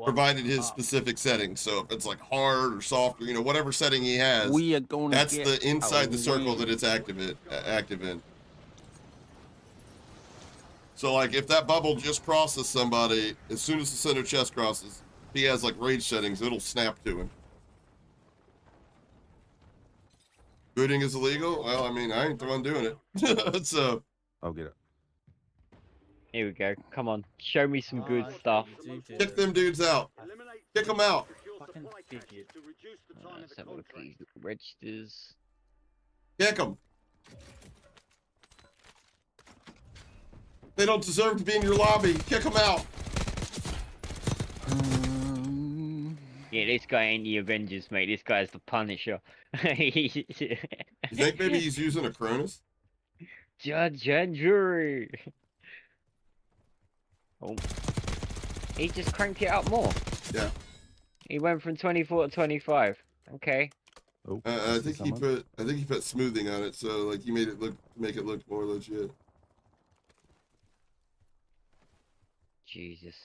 provided his specific settings. So if it's like hard or soft, or whatever setting he has, that's the inside the circle that it's active in. So like if that bubble just crosses somebody, as soon as the center chest crosses, he has like rage settings, it'll snap to him. Booting is illegal? Well, I mean, I ain't the one doing it. So I'll get it. Here we go. Come on, show me some good stuff. kick them dudes out. Kick them out. Fucking figured. Let's have a look at these little registers. Kick them. They don't deserve to be in your lobby. Kick them out. Yeah, this guy ain't the Avengers, mate. This guy's the Punisher. You think maybe he's using a Cronus? Judge and jury. Oh, he just cranked it up more. Yeah. He went from 24 to 25. Okay. Oh, I think he put smoothing on it, so like he made it make it look more legit. Jesus.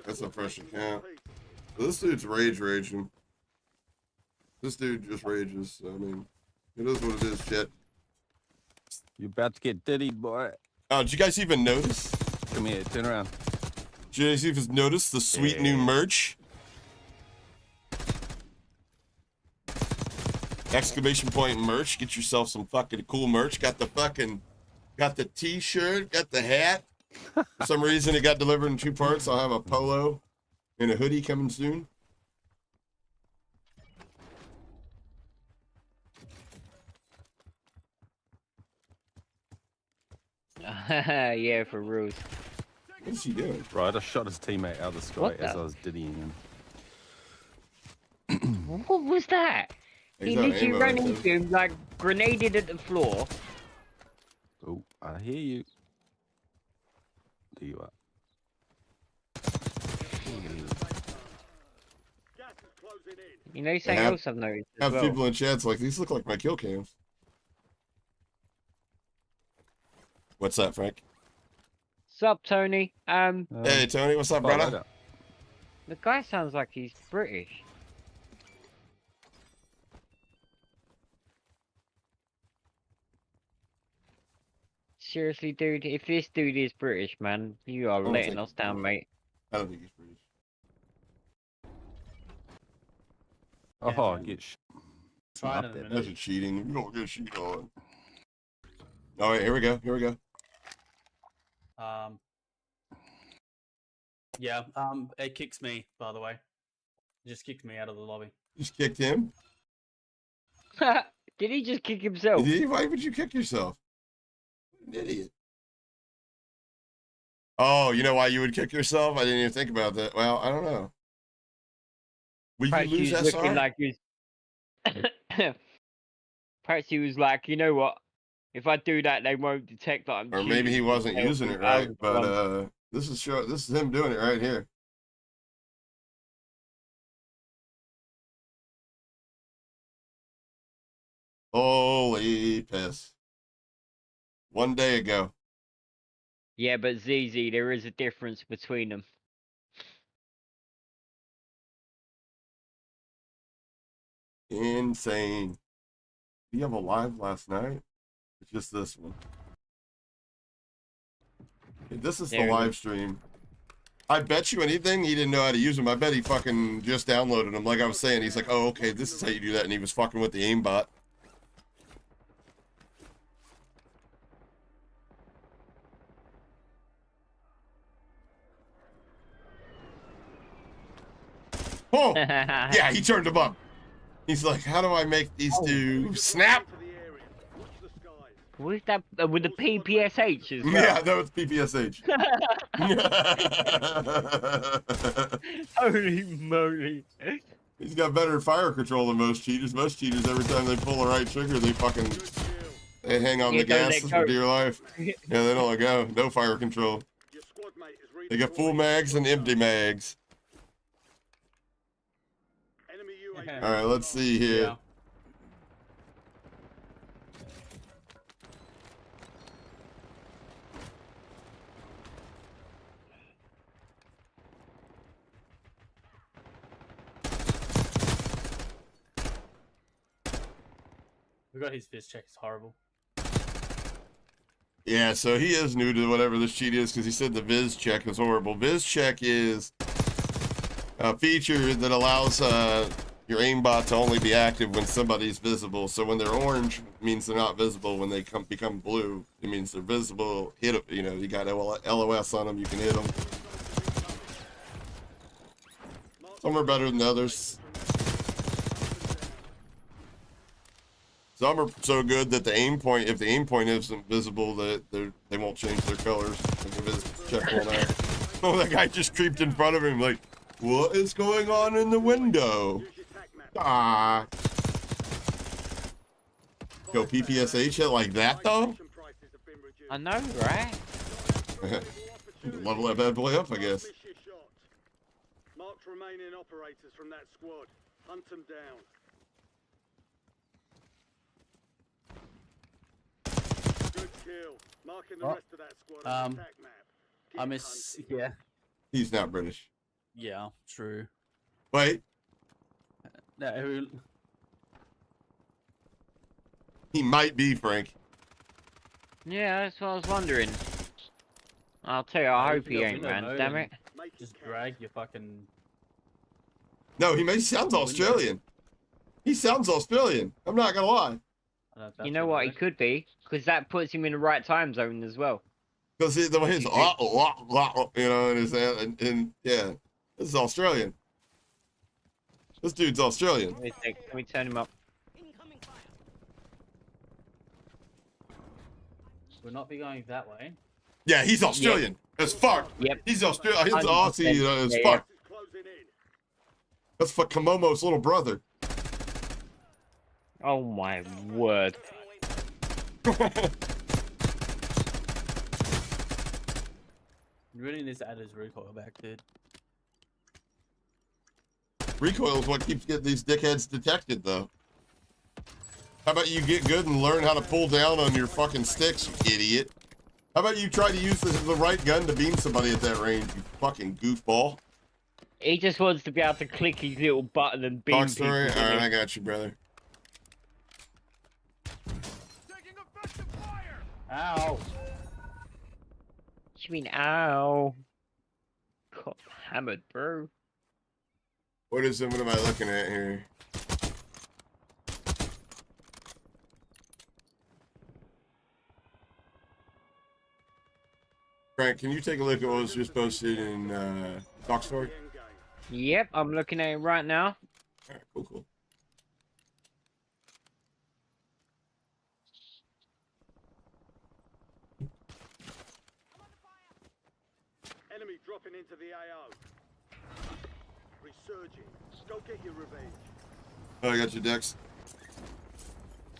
That's a fresh account. This dude's raging. This dude just rages. I mean, it is what it is, shit. You about to get diddied, boy. Oh, did you guys even notice? Come here, turn around. Did you guys even notice the sweet new merch? Exclamation point merch. Get yourself some fucking cool merch. Got the t-shirt, got the hat. For some reason it got delivered in 2 parts. I'll have a polo and a hoodie coming soon. Yeah, for reals. What's he doing? Right, I shot his teammate out of the sky What as the- I was diddying him. What was that? He He's on literally ammo, ran I into think. him, like, grenaded at the floor. Oh, I hear you. There you are. Gas is closing in. You know something have- else I've noticed as Have well? people in chats like, these look like my kill cams. What's that, Frank? Sup, Tony? Hey, Tony, what's up, brother? Later. The guy sounds like he's British. Seriously, dude, if this dude is British, man, you are don't letting think- us down, mate. I don't think he's British. Oh, get Try it in up a there. minute. That's a cheating. You don't get cheat on. All right, here we go. Here we go. Yeah. It kicks me, by the way. It just kicked me out of the lobby. Just kicked him. Did he just kick himself? Why would you kick yourself? What an idiot. Oh, you know why you would kick yourself? I didn't even think about that. Well, I don't know. Will you Perhaps lose he was looking SR? like he was... Perhaps he was like, you know what? If I do that, they won't detect that I'm Or maybe he cheating. wasn't They'll using it think right. I'm But wrong. this is him doing it right here. Holy piss. 1 day ago. Yeah, but ZZ, there is a difference between them. Insane. Did you have a live last night? It's just this one. This is the There it live is. stream. I bet you anything he didn't know how to use them. I bet he fucking just downloaded them. Like I was saying, he's like, oh, okay, this is how you do that. And he was fucking with the aimbot. Oh, yeah, he turned them up. He's like, how do I make these two snap? To the area. Watch the skies. With that, with the PPSH as well. Yeah, no, it's PPSH. Holy moly! He's got better fire control than most cheaters. Most cheaters, every time they pull the right trigger, they fucking they hang on Yeah, the don't gas let for go. dear life. Yeah, they don't let go. No fire control. Your squad mate is They got full redeploying. mags and empty mags. Enemy UAV. All right, let's see here. Yeah. We got his fist check. It's horrible. Yeah, so he is new to whatever this cheat is because he said the Viz check is horrible. Viz check is a feature that allows your aimbot to only be active when somebody's visible. So when they're orange, it means they're not visible. When they become blue, it means they're visible. Hit it, you know, you got LOS on them, you can hit them. Some are better than others. Some are so good that the aim point, if the aim point isn't visible, that they won't change their colors. Like if it's check one out. Oh, that guy just creeped in front of him like, what is going on in the window? Ah. Go PPSH it like that though? I know, right? Level that bad boy up, I guess. Marked remaining operators from that squad. Hunt them down. Good kill. Marking the rest of that squad on the attack map. I miss. Yeah. He's not British. Yeah. True. Wait, No. he might be, Frank. Yeah, that's what I was wondering. I'll tell you, I we hope he don't- we ain't, don't man. know Damn then. it. Just drag your fucking. No, he sounds Australian. He sounds Australian. I'm not gonna lie. You know what? He could be, because that puts him in the right time zone as well. Because the way he's, you know, in his hand, and yeah, this is Australian. This dude's Australian. Let me turn him up. We'll not be going that way. Yeah, he's Australian as fuck. Yep. He's Australian. He's 100%. Aussie as Yeah, fuck. That's for Kamomo's little brother. Oh my word. You really need to add his recoil back, dude. Recoil is what keeps getting these dickheads detected, though. How about you get good and learn how to pull down on your fucking sticks, you idiot? How about you try to use the right gun to beam somebody at that range, you fucking goofball? He just wants to be able to click his little button and beam Talk story? people. Alright, I got you, brother. Ow! You mean ow? Got hammered, bro. What am I looking at here? Frank, can you take a look at what was just posted in Talk Story? Yep, I'm looking at it right now. Alright, cool. Enemy dropping into the AO. Resurging. Go get your revenge. Oh, I got your decks.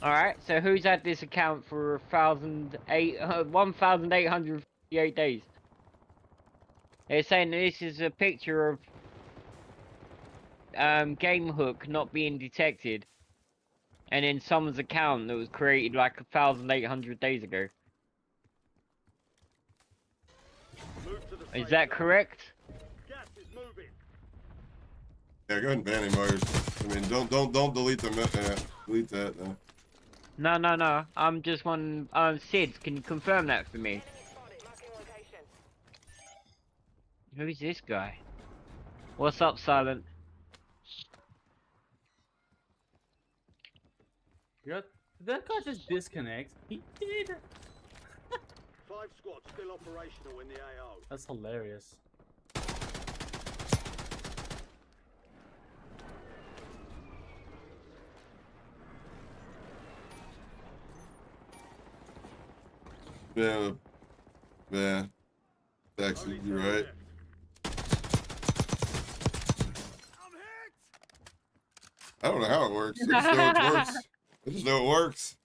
Alright, so who's had this account for 1,858 days? They're saying this is a picture of game hook not being detected, and then someone's account that was created like 1,800 days ago. Is that correct? Gas is moving. Yeah, go ahead and ban him, Myers. I mean, don't delete them. Delete that. No. I'm just one. Sid, can you confirm that for me? Who's this guy? What's up, Silent? Did that guy just disconnect? He did. 5 squads still operational in the AO. That's hilarious. Yeah. Actually, you're right. I don't know how it works. I just know it works. I just know it works.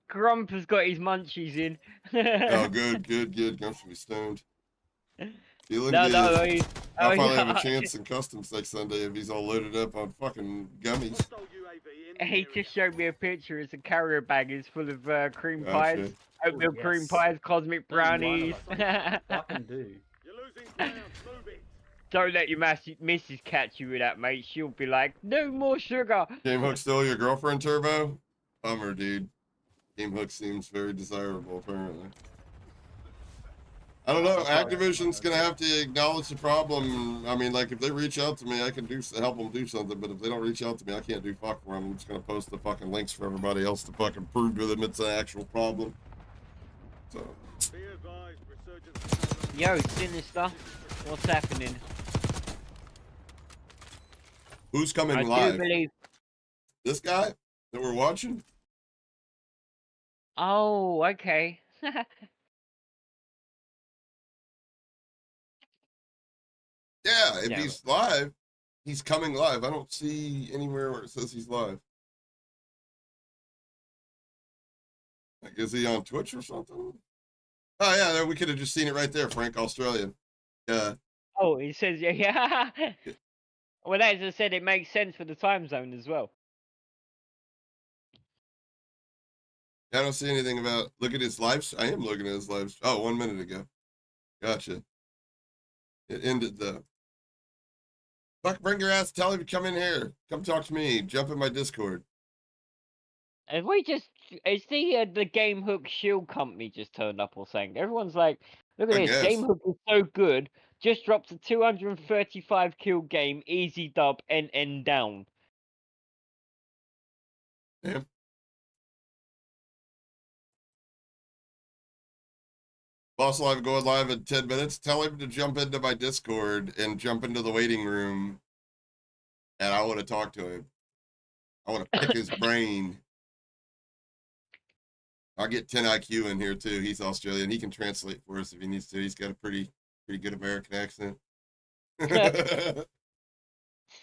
Grump has got his munchies in. Oh, good. Comes from me stoned. Feeling No, good. I'll finally have a no. chance in customs next Sunday if he's all loaded up on fucking gummies. Hostile UAV in the He area. just showed me a picture. It's a carrier bag. It's full of cream Gotcha. pies, oatmeal yes. cream pies, cosmic brownies. Fucking do. You're losing ground. Move it. Don't let your missus catch you with that, mate. She'll be like, no more sugar. Game Hook still your girlfriend, Turbo? Bummer, dude. Game Hook seems very desirable, apparently. I don't know. Activision's gonna have to acknowledge the problem. I mean, like, if they reach out to me, I can help them do something. But if they don't reach out to me, I can't do fuck for them. I'm just gonna post the fucking links for everybody else to fucking prove to them it's an actual problem. So. Be advised, resurgence. Yo, Sinister, what's happening? Who's coming I live? do believe This guy that we're watching. Oh, okay. Yeah, if Yeah, he's live, he's coming live. I don't see anywhere where it says he's live. Like, is he on Twitch or something? Oh yeah, there we could have just seen it right there, Frank, Australian. Yeah. Oh, it says yeah. Well, as I said, it makes sense for the time zone as well. I don't see anything about. Look at his live. I am looking at his live. Oh, 1 minute ago. Gotcha. It ended though. Fuck, bring your ass. Tell him to come in here. Come talk to me. Jump in my Discord. And we just, it's the Game Hook Shield company just turned up or something. Everyone's like, look at I this, guess. Game Hook is so good. Just dropped a 235 kill game, easy dub, and down. Yeah. Boss Live going live in 10 minutes. Tell him to jump into my Discord and jump into the waiting room. And I want to talk to him. I want to pick his brain. I'll get 10 IQ in here too. He's Australian. He can translate for us if he needs to. He's got a pretty good American accent.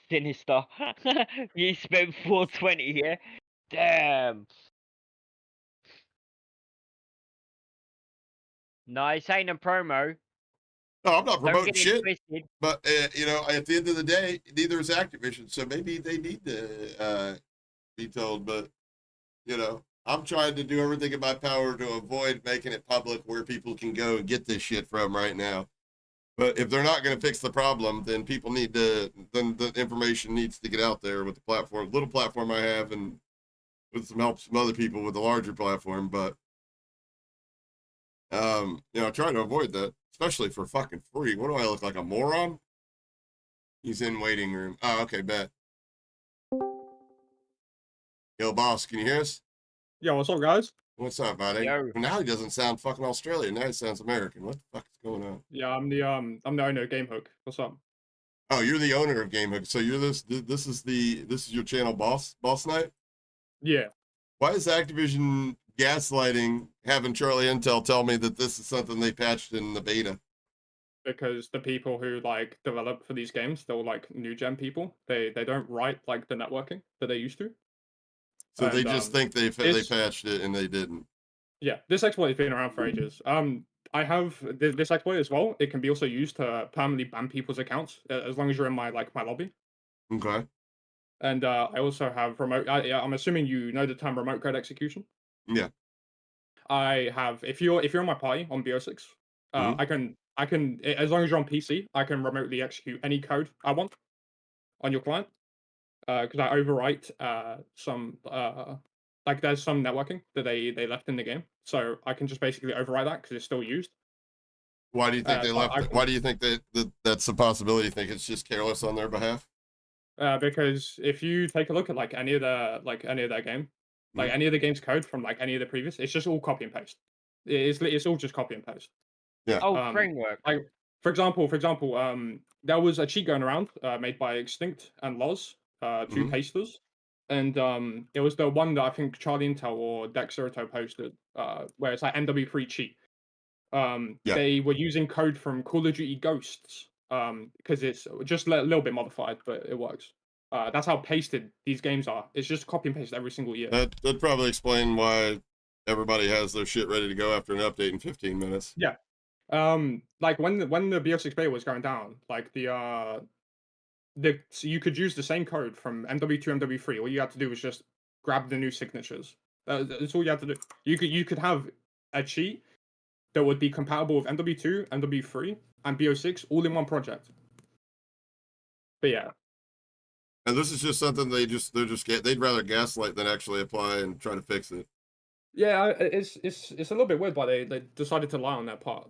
Sinister. You spent 420 here. Damn. Nice, ain't a promo. No, I'm not Don't promoting get it shit. twisted. But, you know, at the end of the day, neither is Activision. So maybe they need to be told. But, you know, I'm trying to do everything in my power to avoid making it public where people can go and get this shit from right now. But if they're not going to fix the problem, then people need to, then the information needs to get out there with the platform, little platform I have, and with some help from other people with a larger platform. But, you know, I try to avoid that, especially for fucking free. What do I look like, a moron? He's in waiting room. Oh, okay, bet. Yo, boss, can you hear us? Yo, what's up, guys? What's up, buddy? Yo. Now he doesn't sound fucking Australian. Now he sounds American. What the fuck is going on? Yeah, I'm the owner of Game Hook. What's up? Oh, you're the owner of Game Hook. So you're this is your channel, Boss Night? Yeah. Why is Activision gaslighting having Charlie Intel tell me that this is something they patched in the beta? Because the people who like develop for these games, they're all like new gen people. They don't write like the networking that they used to. So they And, just think they patched it and they didn't. Yeah, this exploit has been around for ages. I have this exploit as well. It can be also used to permanently ban people's accounts as long as you're in my lobby. Okay. And I also have remote. I'm assuming you know the term remote code execution. Yeah. I have if you're in my party on BO6, I can as long as you're on PC, I can remotely execute any code I want on your client. Because I overwrite some like there's some networking that they left in the game, so I can just basically overwrite that because it's still used. Why do you think they left it? Why do you think that's a possibility? You think it's just careless on their behalf? Because if you take a look at any of their game, any of the game's code from any of the previous, it's just all copy and paste. It's all just copy and paste. Yeah. Oh, framework. Like for example, there was a cheat going around made by Extinct and Loz, two pasters, and it was the one that I think Charlie Intel or Dexerto posted, where it's like MW3 cheat. They were using code from Call of Duty Ghosts, because it's just a little bit modified, but it works. That's how pasted these games are. It's just copy and paste every single year. That'd probably explain why everybody has their shit ready to go after an update in 15 minutes. Yeah. Like when the BO6 beta was going down, so you could use the same code from MW2, MW3. All you had to do was just grab the new signatures. That's all you had to do. You could have a cheat that would be compatible with MW2, MW3, and BO6 all in one project. But yeah. And this is just something they'd rather gaslight than actually apply and try to fix it. Yeah, it's a little bit weird why they decided to lie on that part.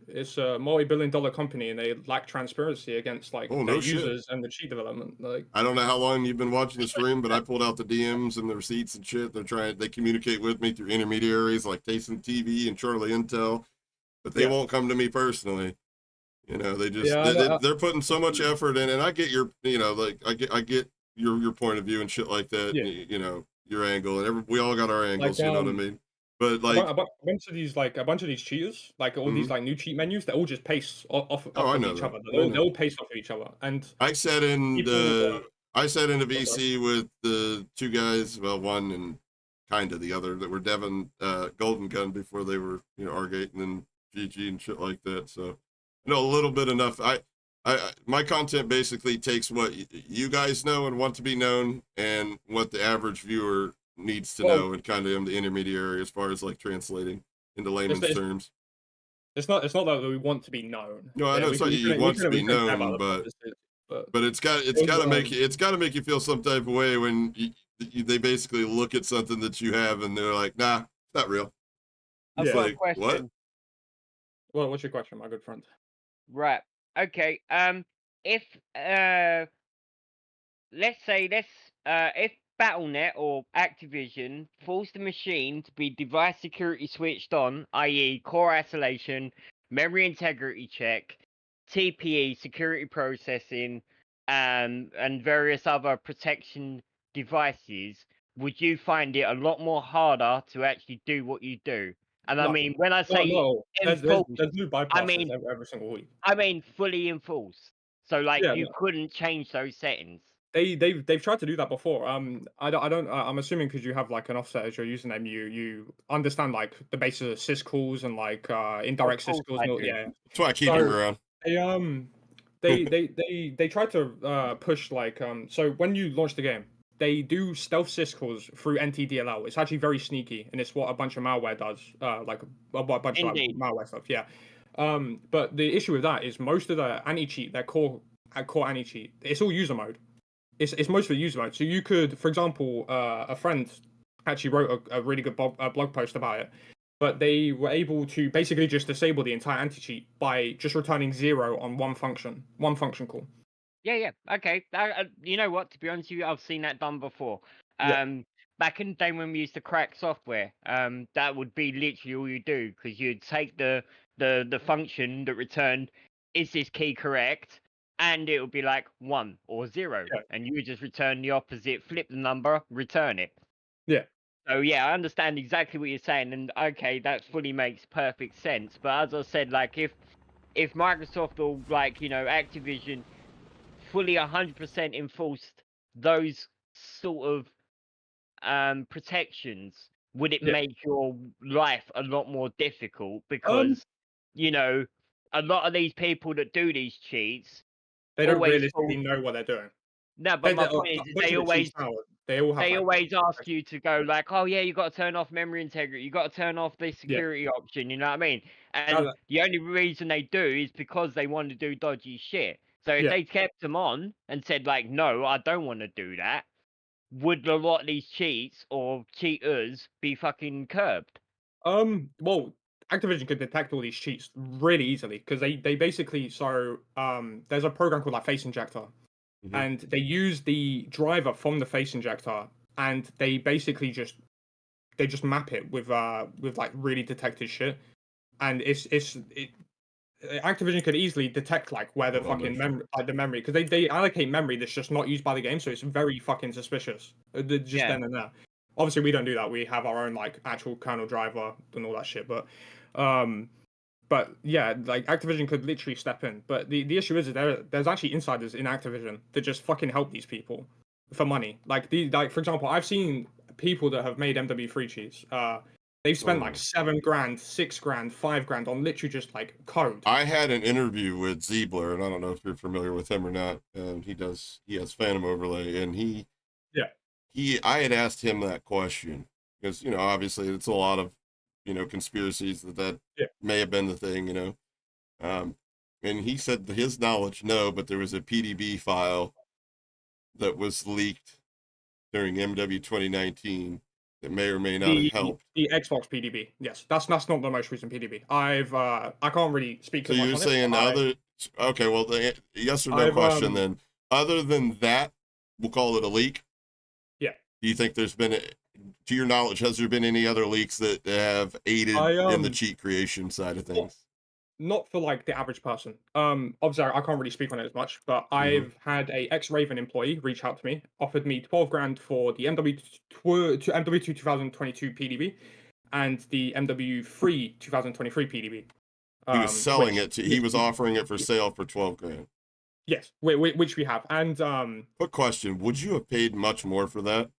It's a multi-billion-dollar company and they lack transparency against their users and the cheat development. I don't know how long you've been watching the stream, but I pulled out the DMs and the receipts and shit. They communicate with me through intermediaries like Tayson TV and Charlie Intel, but they won't come to me personally. You know, they just they're putting so much effort in, and I get your, I get your point of view and shit like that. Yeah. You know, your angle, and we all got our angles. Like, You know what I mean? But like, a bunch of these cheaters, like all these like new cheat menus, they all just paste off I of know each that. other. I know. They all paste off of each other. And I sat in people, the I sat in a sorry. VC with the two guys, well, one and kind of the other, that were Devin Golden Gun before they were, you know, R-Gate and then GG and shit like that. So I know a little bit enough. I my content basically takes what you guys know and want to be known, and what the average viewer needs to know, and kind of am the intermediary as far as like translating into layman's terms. It's not that we want to be known. No, I know it's not you want to be known, but it's got to make you feel some type of way when they basically look at something that you have and they're like, nah, it's not real. I've got a question. What? Well, what's your question, my good friend? Right. Okay. If let's say if Battle.net or Activision forced the machine to be device security switched on, i.e., core isolation, memory integrity check, TPE security processing, and various other protection devices, would you find it a lot more harder to actually do what you do? And I mean, when I say there's new bypasses I mean, every single week. I mean fully enforced. So like you couldn't change those settings. They've tried to do that before. I'm assuming because you have like an offset as your username, you understand like the basis of syscalls and like indirect syscalls. Yeah, that's why I keep them around. They try to push like so when you launch the game, they do stealth syscalls through NTDLL. It's actually very sneaky, and it's what a bunch of malware does. Like a bunch of like, malware stuff. Yeah. But the issue with that is most of the anti-cheat, their core anti-cheat, it's all user mode. It's mostly user mode. So you could, for example, a friend actually wrote a really good blog post about it. But they were able to basically just disable the entire anti-cheat by just returning 0 on one function call. Yeah. Okay. You know what? To be honest with you, I've seen that done before. Back in the day when we used to crack software, that would be literally all you do, because you'd take the function that returned, is this key correct? And it would be like 1 or 0, and you would just return the opposite, flip the number, return it. Yeah. So yeah, I understand exactly what you're saying, and okay, that fully makes perfect sense. But as I said, like if Microsoft or like, you know, Activision fully 100% enforced those sort of protections, would it make your life a lot more difficult? Because you know, a lot of these people that do these cheats, they don't realistically know what they're doing. No, but my point is, they always ask you to go like, oh yeah, you got to turn off memory integrity, you got to turn off this security option, you know what I mean? And the only reason they do is because they want to do dodgy shit. So if they kept them on and said like, no, I don't want to do that, would a lot of these cheats or cheaters be fucking curbed? Well, Activision could detect all these cheats really easily, because they basically there's a program called like Face Injector, and they use the driver from the Face Injector, and they basically just map it with like really detected shit, and Activision could easily detect like where the fucking memory, like the memory, because they allocate memory that's just not used by the game, so it's very fucking suspicious. Just then and there. Obviously, we don't do that. We have our own like actual kernel driver and all that shit. But yeah, like Activision could literally step in. But the issue is there's actually insiders in Activision that just fucking help these people for money. Like for example, I've seen people that have made MW3 cheats. They've spent like $7,000, $6,000, $5,000 on literally just like code. I had an interview with Ziebler, and I don't know if you're familiar with him or not. He has Phantom Overlay, and I had asked him that question because, you know, obviously it's a lot of, you know, conspiracies that may have been the thing, you know. And he said to his knowledge, no, but there was a PDB file that was leaked during MW 2019 that may or may not have helped. The Xbox PDB, yes, that's not the most recent PDB. I can't really speak. So you're saying okay, well, the yes or no question then. Other than that, we'll call it a leak. Yeah. Do you think there's been, to your knowledge, has there been any other leaks that have aided in the cheat creation side of things? not for like the average person. Obviously I can't really speak on it as much, but I've had a ex-Raven employee reach out to me, offered me 12 grand for the MW2 2022 PDB and the MW3 2023 PDB. He was selling which- it to. He was offering it for sale for 12 grand. Yes, which we have. And Quick question: would you have paid much more for that?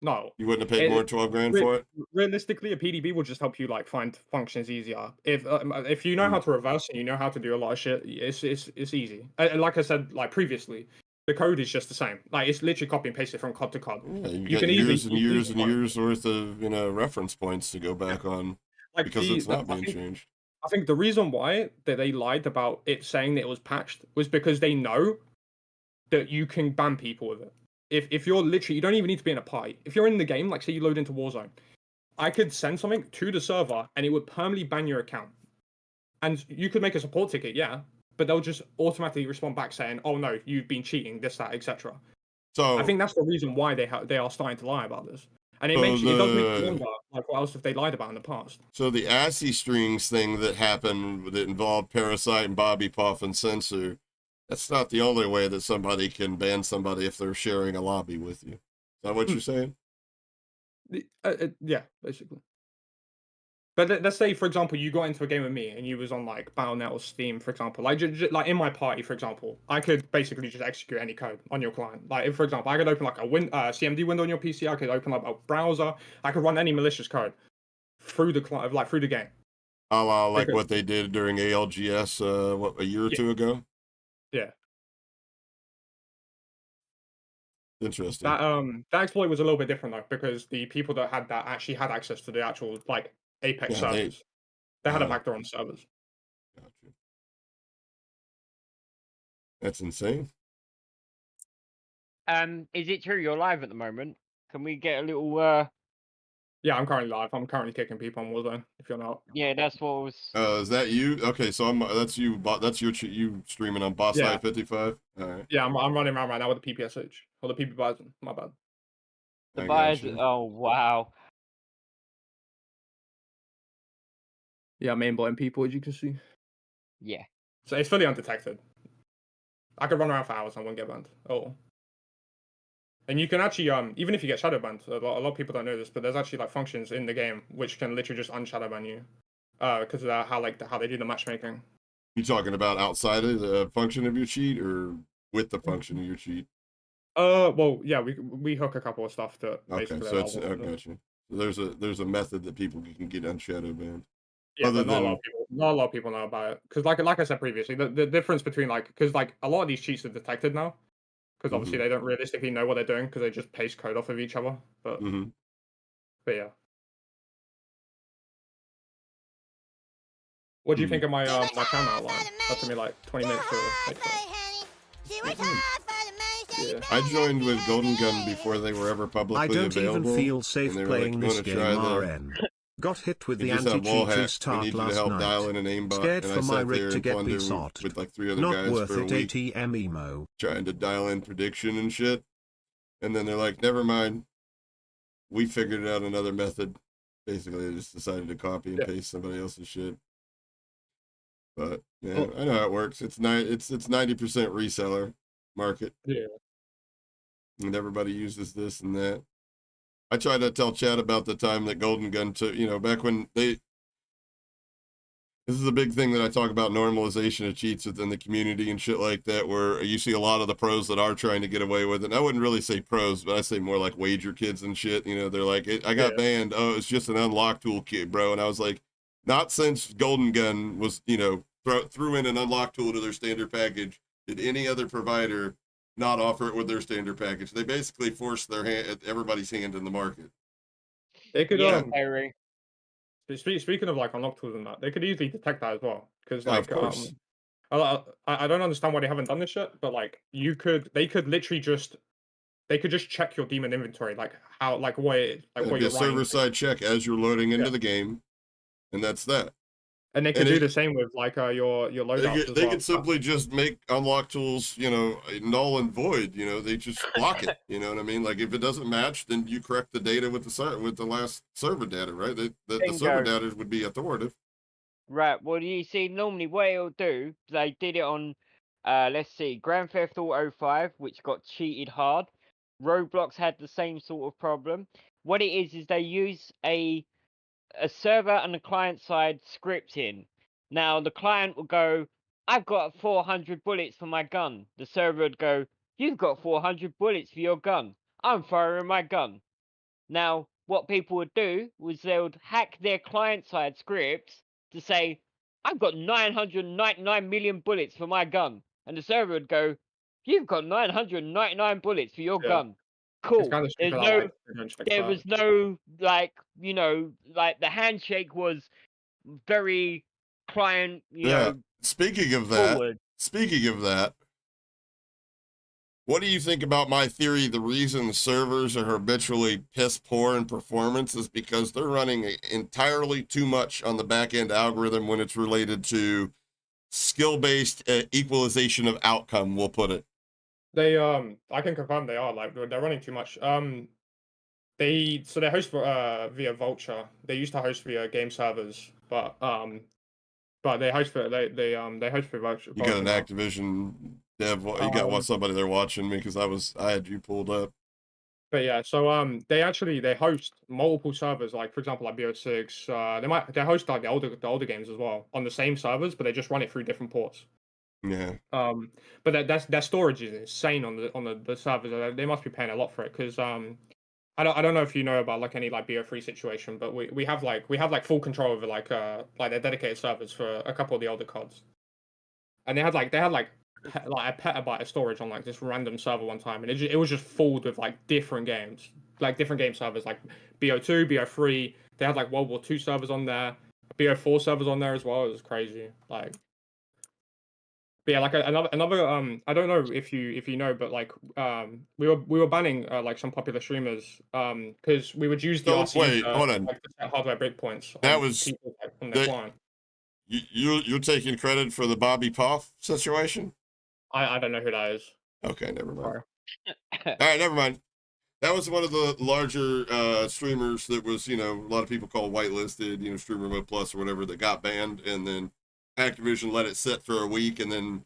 no, You wouldn't have paid more than 12 grand for it. realistically, a PDB will just help you like find functions easier. If you know how to reverse and you know how to do a lot of shit, it's easy. Like I said, like previously, the code is just the same. Like it's literally copy and paste it from code to code. Yeah, you can years and years and years worth of reference points to go back on like because it's not being changed. I think the reason why that they lied about it saying that it was patched was because they know that you can ban people with it. If you're literally, you don't even need to be in a party. If you're in the game, like say you load into Warzone, I could send something to the server and it would permanently ban your account. And you could make a support ticket, yeah, but they'll just automatically respond back saying, "Oh no, you've been cheating, this, that, etc." So I think that's the reason why they are starting to lie about this. And it does make you wonder, like, what else have they lied about in the past? So the ASCII strings thing that happened that involved Parasite and Bobby Puff and Censor, that's not the only way that somebody can ban somebody if they're sharing a lobby with you. Is that what you're saying? Yeah, basically. But let's say, for example, you got into a game with me and you was on like Battle.net or Steam, for example. Like, like in my party, for example, I could basically just execute any code on your client. Like, if, for example, I could open like a CMD window on your PC, I could open up a browser, I could run any malicious code through the client, like through the game. Like what they did during ALGS, a year or two ago? Yeah. Interesting. That exploit was a little bit different though, because the people that had that actually had access to the actual like Apex servers. They had a backdoor on the servers. Gotcha. That's insane. Is it true you're live at the moment? Can we get a little Yeah, I'm currently live. I'm currently kicking people on Warzone, if you're not. Yeah, that's what was. Is that you? Okay, so that's you. That's you streaming on Boss Night 55. All right. Yeah, I'm running around right now with the PPSH or the PP Bison. My bad. The Bison. Oh wow. Yeah, main blowing people, as you can see. Yeah. So it's fully undetected. I could run around for hours and I won't get banned. Oh. And you can actually, even if you get shadow banned, a lot of people don't know this, but there's actually like functions in the game which can literally just unshadow ban you, because of how they do the matchmaking. You talking about outside of the function of your cheat, or with the function of your cheat? Well, yeah, we hook a couple of stuff that basically. Okay, so I got you. So there's a method that people can get unshadow banned. Yeah, but not a lot of people know about it, because like I said previously, the difference between because a lot of these cheats are detected now. Because obviously they don't realistically know what they're doing because they just paste code off of each other. But yeah. What do you think of my my channel outline? That took me like 20 minutes to make that. I joined with Golden Gun before they were ever publicly available. I don't even feel safe playing this game, RN. Got hit with the anti-cheat start last night. Scared for my rig to get besought. With like 3 other Not guys worth for a it, week, ATM emo. trying to dial in prediction and shit. And then they're like, never mind. We figured out another method. Basically, they just decided to copy and paste somebody else's shit. But yeah, I know how it works. It's 90% reseller market. Yeah. And everybody uses this and that. I tried to tell Chad about the time that Golden Gun took, back when this is a big thing that I talk about, normalization of cheats within the community and shit like that, where you see a lot of the pros that are trying to get away with it. And I wouldn't really say pros, but I say more like wager kids and shit. They're like, I got banned. Oh, it's just an unlock toolkit, bro. And I was like, not since Golden Gun was, threw in an unlock tool to their standard package did any other provider not offer it with their standard package. They basically forced everybody's hand in the market. They could speaking of like unlock tools and that, they could easily detect that as well. Because like I don't understand why they haven't done this yet, but like they could literally just check your demon inventory, like how what you're server side check as you're loading into the game, and that's that. And they could do the same with like your loadouts. They could simply just make unlock tools, null and void. They just block it. You know what I mean? Like if it doesn't match, then you correct the data with the last server data, right? The server data would be authoritative. Right. Well, you see, normally what it'll do, they did it on, let's see, Grand Theft Auto 5, which got cheated hard. Roblox had the same sort of problem. What it is they use a server and a client side scripting. Now the client will go, I've got 400 bullets for my gun. The server would go, you've got 400 bullets for your gun. I'm firing my gun. Now, what people would do was they would hack their client side scripts to say, I've got 999 million bullets for my gun. And the server would go, you've got 999 bullets for your Yeah. gun. It's Cool. kind of stupid. There was no, like, like the handshake was very client, Speaking of forward. that, what do you think about my theory? The reason servers are habitually piss poor in performance is because they're running entirely too much on the back end algorithm when it's related to skill-based equalization of outcome, we'll put it. They I can confirm they are, like, they're running too much. They host via Vulture. They used to host via game servers, but they host for they host for Vulture. You got an Activision dev. You got somebody there watching me because I had you pulled up. But yeah, so they host multiple servers, like for example like BO6. They host like the older games as well on the same servers, but they just run it through different ports. Yeah. But their storage is insane on the servers. They must be paying a lot for it because I don't know if you know about like any like BO3 situation, but we have full control over like their dedicated servers for a couple of the older CODs. And they had like a petabyte of storage on like this random server one time, and it was just full with like different games, like different game servers, like BO2, BO3. They had like World War II servers on there, BO4 servers on there as well. It was crazy. Like, but yeah, like another I don't know if you know, but like we were banning like some popular streamers because we would use the RC hold on. like, to set hardware breakpoints. That was people, like, on their client. You're taking credit for the Bobby Poff situation? I don't know who that is. Okay, never mind. All right, never mind. That was one of the larger streamers that was, a lot of people call whitelisted, Streamer Mode Plus or whatever, that got banned, and then Activision let it sit for a week, and then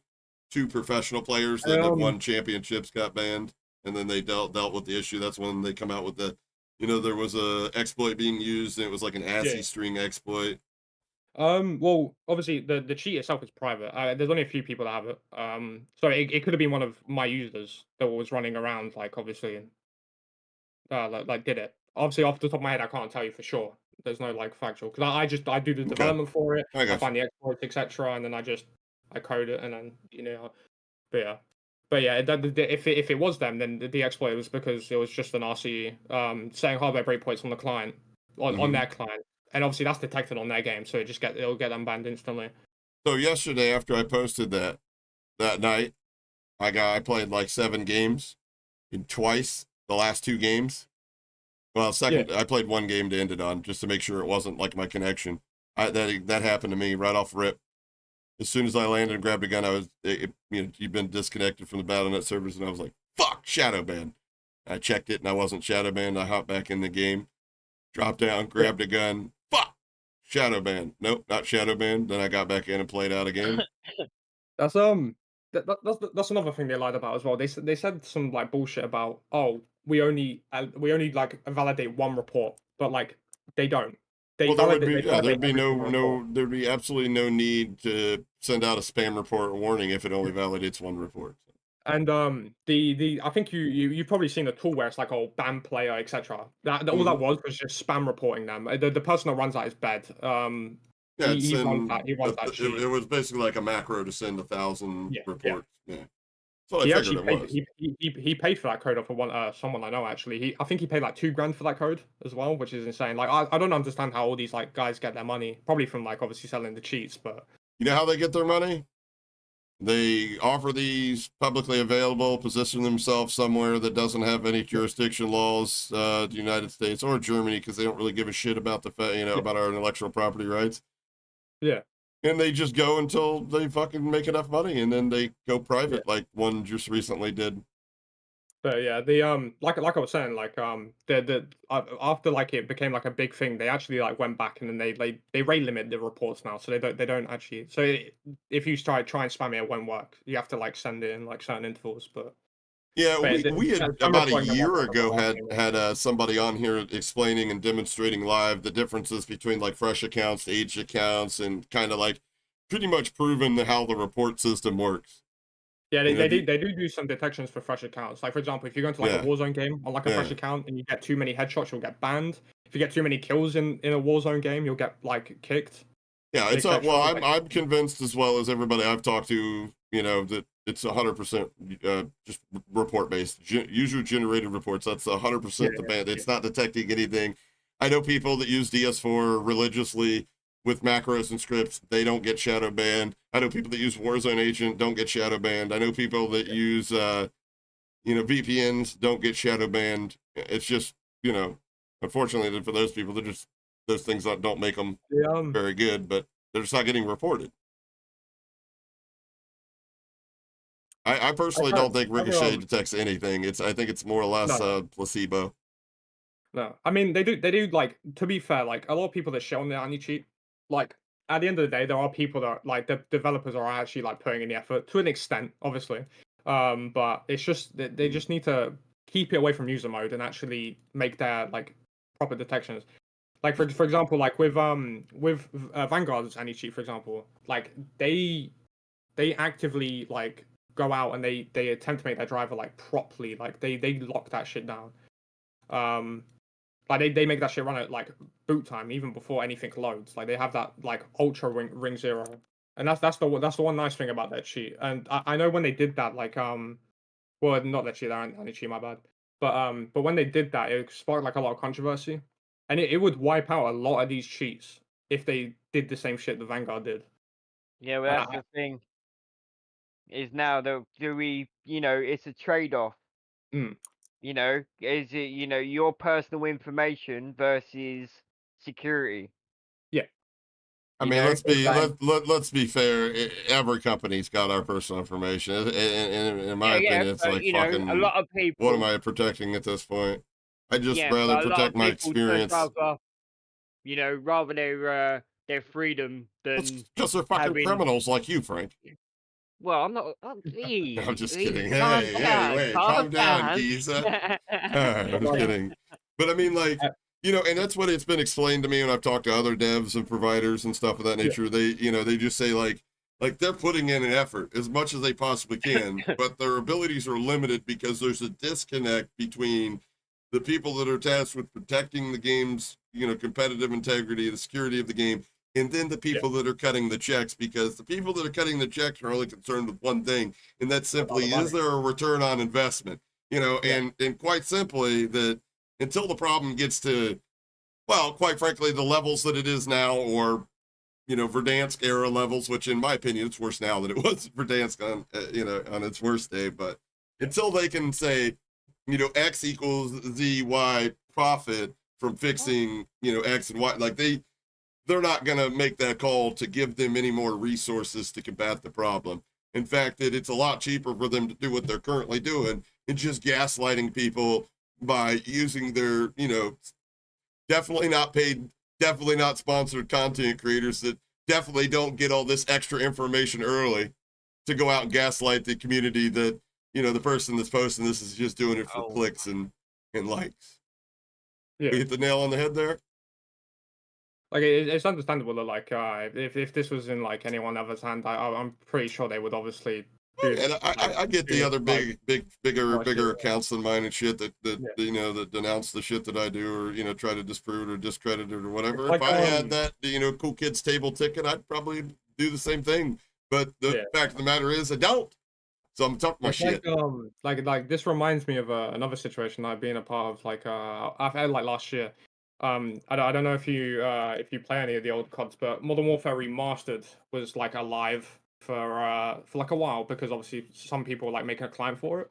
2 professional players that have won championships got banned, and then they dealt with the issue. That's when they come out with the, there was a exploit being used, and it was like an ASCII string exploit. Well, obviously the cheat itself is private. There's only a few people that have it. So it could have been one of my users that was running around, like obviously, like did it. Obviously, off the top of my head, I can't tell you for sure. There's no like factual because I do the development for it. I find the exploits, etc., and then I code it, and then but yeah, if it was them, then the exploit was because it was just an RC setting hardware breakpoints on the client on their client. And obviously that's detected on their game, so it'll get them banned instantly. So yesterday, after I posted that night, I played like 7 games, and twice the last 2 games. Well, I played 1 game to end it on just to make sure it wasn't like my connection. That happened to me right off rip. As soon as I landed and grabbed a gun, you've been disconnected from the Battle.net servers, and I was like, fuck, shadow ban. I checked it and I wasn't shadow banned. I hopped back in the game, dropped down, grabbed a gun. Fuck! Shadow ban. Nope, not shadow ban. Then I got back in and played out again. That's that's another thing they lied about as well. They said some like bullshit about we only like validate 1 report, but like they don't. There'd be absolutely no need to send out a spam report warning if it only validates 1 report. And I think you've probably seen the tool where it's like ban player, etc. That all that was just spam reporting them. The person that runs that is bed. He runs that sheet. It was basically like a macro to send 1,000 reports. Yeah. So he paid for that code for someone I know actually. I think he paid like $2,000 for that code as well, which is insane. Like I don't understand how all these like guys get their money. Probably from like obviously selling the cheats, but you know how they get their money? They offer these publicly available, position themselves somewhere that doesn't have any jurisdiction laws, the United States or Germany, because they don't really give a shit about about our intellectual property rights. Yeah. And they just go until they fucking make enough money, and then they go private, like one just recently did. But yeah, like I was saying, like after like it became like a big thing, they actually like went back and then they rate limit the reports now, so they don't actually. So if you try and spam it, it won't work. You have to like send it in like certain intervals. But Yeah, we had I'm about a reporting them year on the ago last had thing. somebody on here explaining and demonstrating live the differences between like fresh accounts, aged accounts, and kind of like pretty much proven how the report system works. Yeah, You know, they do some detections for fresh accounts. Like for example, if you go into like a Yeah. Warzone game on like a fresh Yeah. account and you get too many headshots, you'll get banned. If you get too many kills in a Warzone game, you'll get like kicked. Yeah, it's etc. well, Like, I'm convinced as well as everybody I've talked to, that it's 100% just report based, user generated reports. That's 100% the ban. It's not detecting anything. I know people that use DS4 religiously with macros and scripts. They don't get shadow banned. I know people that use Warzone Agent don't get shadow banned. I know people that use VPNs don't get shadow banned. It's just, unfortunately for those people, those things that don't make them very good, but they're just not getting reported. I personally don't think Ricochet detects anything. I think it's more or less placebo. No, I mean they do like, to be fair, like a lot of people that shit on the anti-cheat, like at the end of the day, there are people that like the developers are actually like putting in the effort to an extent, obviously. But it's just they just need to keep it away from user mode and actually make their like proper detections. Like for example, like with Vanguard's anti-cheat, for example, like they actively like go out and they attempt to make their driver like properly, like they lock that shit down. Like they make that shit run at like boot time even before anything loads. Like they have that like ultra ring zero, and that's the one nice thing about that cheat. And I know when they did that, like well, not that cheat, that cheat, my bad. But when they did that, it sparked like a lot of controversy, and it would wipe out a lot of these cheats if they did the same shit the Vanguard did. Yeah, well, that's the thing. Is now that do we, it's a trade off. Is it, your personal information versus security? Yeah. I mean, let's be fair. Every company's got our personal information. In my opinion, it's but, like fucking. A lot of people. What am I protecting at this point? I just rather protect my experience. Rather their freedom than because they're fucking criminals like you, Frank. Well, I'm not. I'm just kidding. Hey, calm down, Giza. I'm just kidding. But I mean, like, and that's what it's been explained to me when I've talked to other devs and providers and stuff of that nature. Yeah. They just say like they're putting in an effort as much as they possibly can, but their abilities are limited because there's a disconnect between the people that are tasked with protecting the game's, competitive integrity, the security of the game, and then the people that are cutting the checks, because the people that are cutting the checks are only concerned with one thing, and that's simply, is there a return on investment? And quite simply, that until the problem gets to, well, quite frankly, the levels that it is now, or, Verdansk era levels, which in my opinion, it's worse now than it was Verdansk on, on its worst day. But until they can say, X equals Z, Y profit from fixing, X and Y, like they're not going to make that call to give them any more resources to combat the problem. In fact, that it's a lot cheaper for them to do what they're currently doing and just gaslighting people by using their, definitely not paid, definitely not sponsored content creators that definitely don't get all this extra information early to go out and gaslight the community that, the person that's posting this is just doing it for clicks and likes. Yeah. We hit the nail on the head there. Like it's understandable that like if this was in like anyone else's hand, I'm pretty sure they would obviously. And I get the other bigger accounts than mine and shit that that denounce the shit that I do, or try to disprove it or discredit it or whatever. Like, if I had that cool kids table ticket, I'd probably do the same thing. But the fact of the matter is, I don't. So I'm talking my shit. Like this reminds me of another situation I've been a part of. Like I've had like last year. I don't know if you play any of the old CODs, but Modern Warfare Remastered was like alive for like a while, because obviously some people like making a client for it.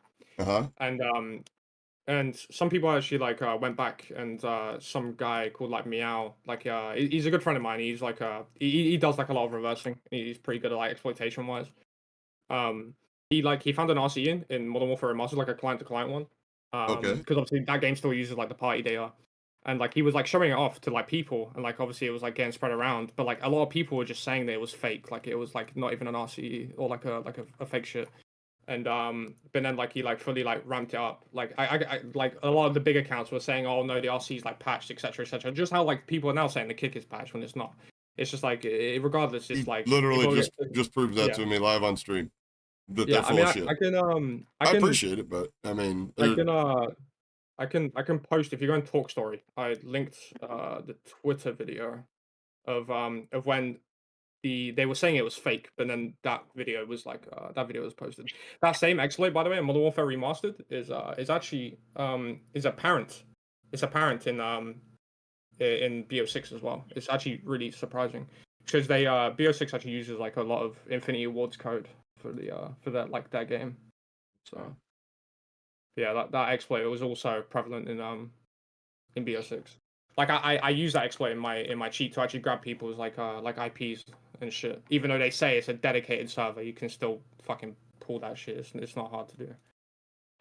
And some people actually like went back, and some guy called like Meow, like he's a good friend of mine. He's like he does like a lot of reversing. He's pretty good at like exploitation wise. He found an RC in Modern Warfare Remastered, like a client to client one, Okay. Because obviously that game still uses like the party data, and like he was like showing it off to like people, and like obviously it was like getting spread around, but like a lot of people were just saying that it was fake, like it was like not even an RCE or like a fake shit. And but then like he like fully like ramped it up. Like I like a lot of the big accounts were saying, oh no, the RC is like patched, etc., etc. Just how like people are now saying the kick is patched when it's not. It's just like regardless, it's like literally just proved that to me live on stream. That they're full of shit. I appreciate it, but I mean, I can post if you go on Talk Story. I linked the Twitter video of when they were saying it was fake, but then that video was like that video was posted. That same exploit, by the way, in Modern Warfare Remastered is actually is apparent. It's apparent in BO6 as well. It's actually really surprising because they BO6 actually uses like a lot of Infinity Awards code for that like that game. So yeah, that exploit was also prevalent in BO6. Like I use that exploit in my cheat to actually grab people's like IPs and shit. Even though they say it's a dedicated server, you can still fucking pull that shit. It's not hard to do.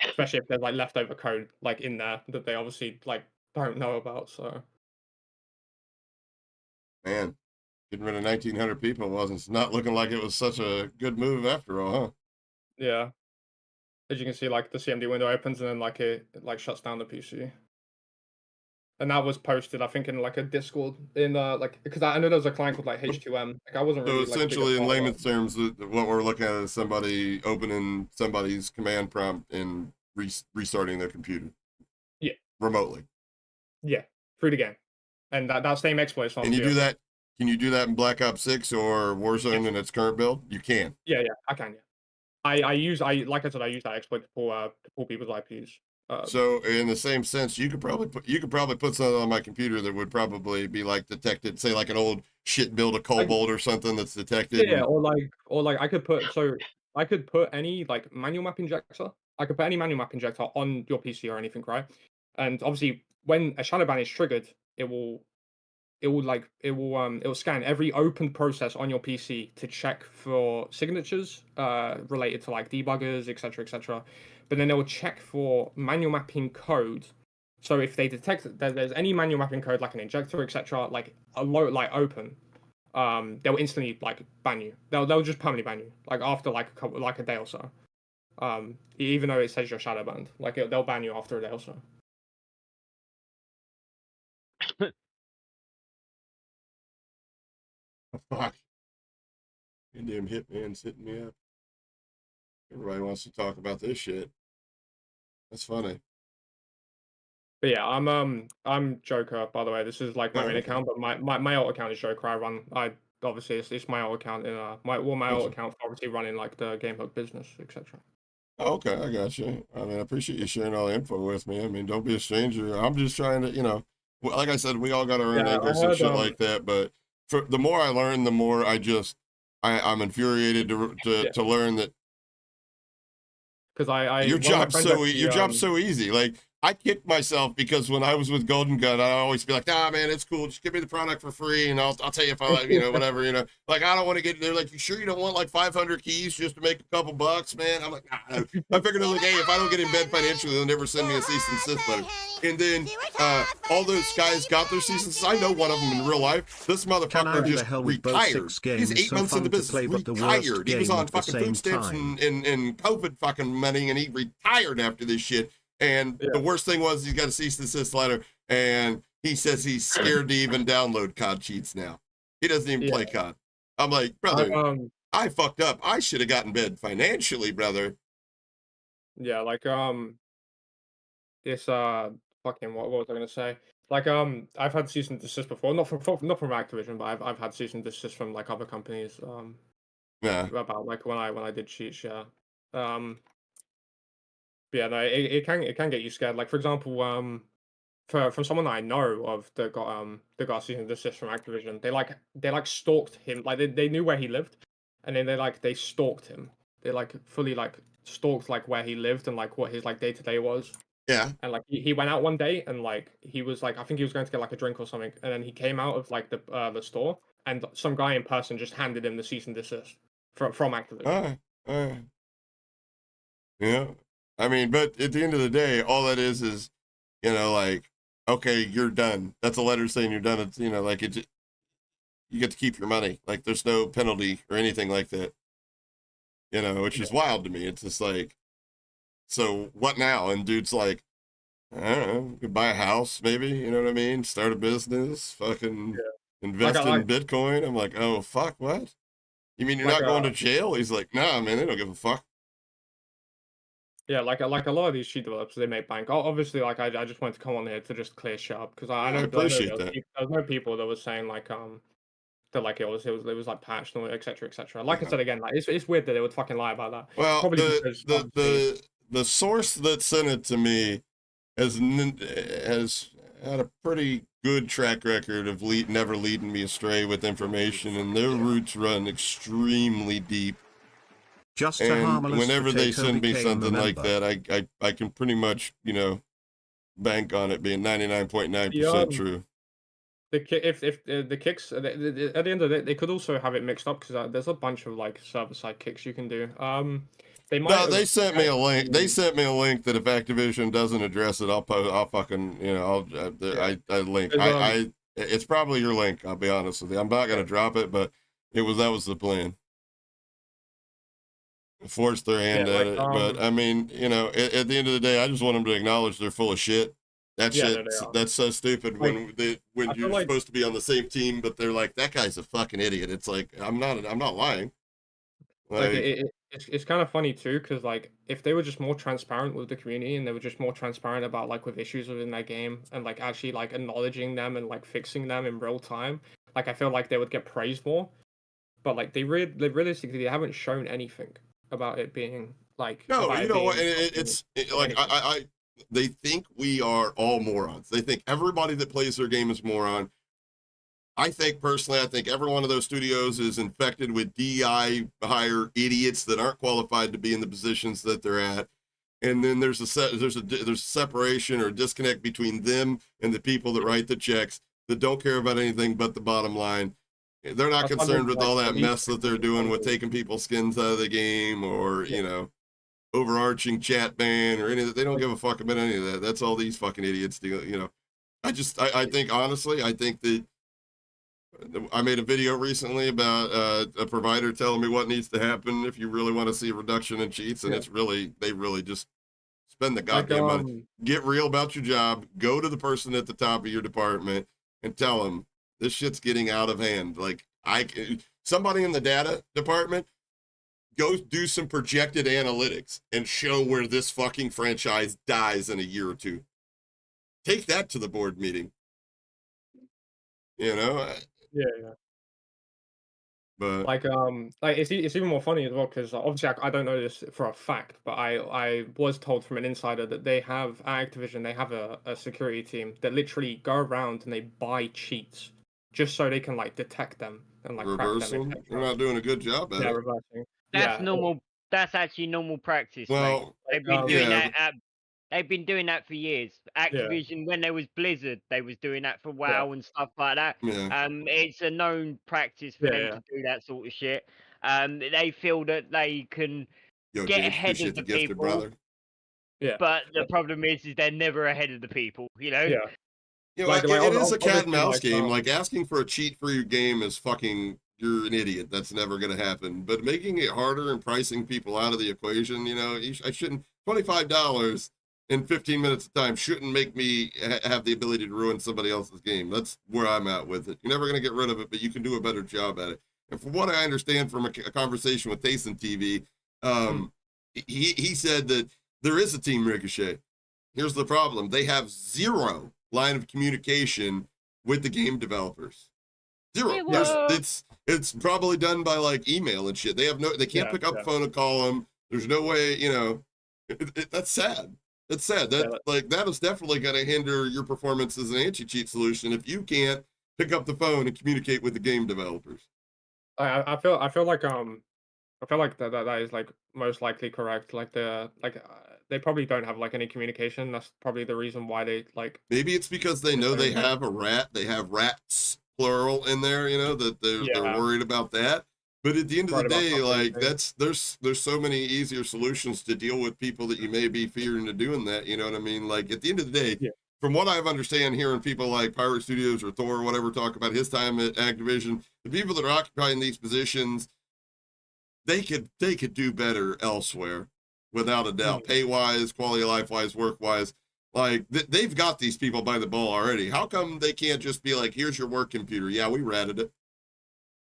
Especially if there's like leftover code like in there that they obviously like don't know about. So man, getting rid of 1,900 people wasn't not looking like it was such a good move after all, huh? Yeah. As you can see, like the CMD window opens and then like it like shuts down the PC. And that was posted, I think, in like a Discord in like because I know there was a client called like H2M. Like I wasn't really. So essentially, in layman's terms, what we're looking at is somebody opening somebody's command prompt and restarting their computer. Yeah. Remotely. Yeah, through the game, and that same exploit. Can you do that? Can you do that in Black Ops 6 or Warzone in its current build? You can. Yeah, I can. Yeah. I use that exploit to pull people's IPs. So in the same sense, you could probably put something on my computer that would probably be like detected, say like an old shit build of Cobalt or something that's detected. Yeah, or like I could put any like manual map injector. I could put any manual map injector on your PC or anything, right? And obviously, when a shadow ban is triggered, it will scan every open process on your PC to check for signatures related to like debuggers, etc., etc. But then they will check for manual mapping code. So if they detect that there's any manual mapping code, like an injector, etc., like open, they'll instantly like ban you. They'll just permanently ban you, like after like a day or so. Even though it says you're shadow banned, like they'll ban you after a day or so. Fuck. Damn hitman's hitting me up. Everybody wants to talk about this shit. That's funny. But yeah, I'm Joker, by the way. This is like my main account, but my alt account is Joker. Obviously it's my alt account in my alt account for obviously running like the GameHook business, etc. Okay, I got you. I mean, I appreciate you sharing all the info with me. I mean, don't be a stranger. I'm just trying to, like I said, we all got our own angles and shit like that. But the more I learn, the more I'm infuriated to learn that. Because your job's so easy. Like I kicked myself because when I was with Golden Gun, I'd always be like, nah, man, it's cool. Just give me the product for free and I'll tell you if I like, whatever, like, I don't want to get, they're like, you sure you don't want like 500 keys just to make a couple bucks, man? I'm like, nah. I figured like, hey, if I don't get in bed financially, they'll never send me a cease and desist letter. And then all those guys got their cease and desist. I know one of them in real life. This motherfucker just retired. He's 8 months in the business, retired. He was on fucking food stamps and COVID fucking money, and he retired after this shit. And the worst thing was he's got a cease and desist letter, and he says he's scared to even download COD cheats now. He doesn't even play COD. I'm like, brother, I fucked up. I should have gotten bed financially, brother. Yeah, like it's fucking what was I gonna say? Like I've had cease and desist before, not from Activision, but I've had cease and desist from like other companies. Yeah. About like when I did cheats, yeah. But yeah, no, it can get you scared. Like for example, from someone that I know of that got cease and desist from Activision, they like stalked him. Like they knew where he lived, and then they stalked him. They like fully like stalked like where he lived and like what his like day-to-day was. Yeah. And like he went out one day and like he was like, I think he was going to get like a drink or something, and then he came out of like the store, and some guy in person just handed him the cease and desist from Activision. Yeah. I mean, but at the end of the day, all that is, you know, like, okay, you're done. That's a letter saying you're done. It's, you know, like you get to keep your money. Like there's no penalty or anything like that, you know, which is wild to me. It's just like, so what now? And dude's like, I don't know, you could buy a house maybe, you know what I mean? Start a business, fucking invest in Bitcoin. I'm like, oh, fuck, what? You mean you're not going to jail? He's like, nah, man, they don't give a fuck. Yeah, like a lot of these cheat developers, they make bank. Obviously, like I just wanted to come on here to just clear shit up because I know appreciate that. There was people that was saying like that like it was like patched and etc etc. Like I said again, like it's weird that they would fucking lie about that. Well, probably the source that sent it to me has had a pretty good track record of never leading me astray with information, and their roots run extremely deep. Just and whenever they send me something like that, I can pretty much, you know, bank on it being 99.9% true. If the kicks at the end of it, they could also have it mixed up because there's a bunch of like server side kicks you can do. They might. No, they sent me a link. They sent me a link that if Activision doesn't address it, I'll fucking, you know, I link. It's probably your link. I'll be honest with you. I'm not gonna drop it, but that was the plan. Force their hand at it, but I mean, you know, at the end of the day, I just want them to acknowledge they're full of shit. That shit, that's so stupid. When you're supposed to be on the same team, but they're like, that guy's a fucking idiot. It's like, I'm not lying. It's kind of funny too, because like if they were just more transparent with the community and they were just more transparent about like with issues within their game and like actually like acknowledging them and like fixing them in real time, like I feel like they would get praised more. But like they realistically they haven't shown anything about it being like you know what, they think we are all morons. They think everybody that plays their game is moron. I think personally, every one of those studios is infected with DEI hire idiots that aren't qualified to be in the positions that they're at. And then there's a separation or disconnect between them and the people that write the checks that don't care about anything but the bottom line. They're not concerned with all that mess that they're doing with taking people's skins out of the game or, you know, overarching chat ban or any of that. They don't give a fuck about any of that. That's all these fucking idiots do, you know. I think honestly, I think that I made a video recently about a provider telling me what needs to happen if you really want to see a reduction in cheats, and they really just spend the goddamn money. Get real about your job. Go to the person at the top of your department and tell them this shit's getting out of hand. Like somebody in the data department, go do some projected analytics and show where this fucking franchise dies in a year or two. Take that to the board meeting. You know? Yeah. But like it's even more funny as well because obviously I don't know this for a fact, but I was told from an insider that they have at Activision they have a security team that literally go around and they buy cheats just so they can like detect them and like reverse them. They're not doing a good job at it. Reversing. That's normal. That's actually normal practice. Well, they've been doing that. They've been doing that for years. Activision, when there was Blizzard, they was doing that for WoW and stuff like that. Yeah. It's a known practice for them to do that sort of shit. They feel that they can get ahead of the people. Brother. Yeah. But the problem is they're never ahead of the people. You know. Yeah. You know, it is a cat and mouse game. Like asking for a cheat for your game is fucking. You're an idiot. That's never going to happen. But making it harder and pricing people out of the equation, you know, I shouldn't. $25 in 15 minutes of time shouldn't make me have the ability to ruin somebody else's game. That's where I'm at with it. You're never going to get rid of it, but you can do a better job at it. And from what I understand from a conversation with Tayson TV, he said that there is a Team Ricochet. Here's the problem. They have zero line of communication with the game developers. Zero. It's probably done by like email and shit. They can't pick up the phone and call them. There's no way, you know, that's sad. It's sad that is definitely going to hinder your performance as an anti-cheat solution if you can't pick up the phone and communicate with the game developers. I feel like that is like most likely correct. Like they probably don't have like any communication. That's probably the reason why they like. Maybe it's because they know they have a rat. They have rats plural in there. You know that they're worried about that. But at the end of the Right about day, something, like okay. there's so many easier solutions to deal with people that you may be fearing to doing that. You know what I mean? Like at the end of the day, Yeah. from what I've understand hearing people like Pirate Studios or Thor or whatever talk about his time at Activision, the people that are occupying these positions, they could do better elsewhere, without a doubt. Pay wise, quality of life wise, work wise. Like they've got these people by the ball already. How come they can't just be like, here's your work computer? Yeah, we ratted it.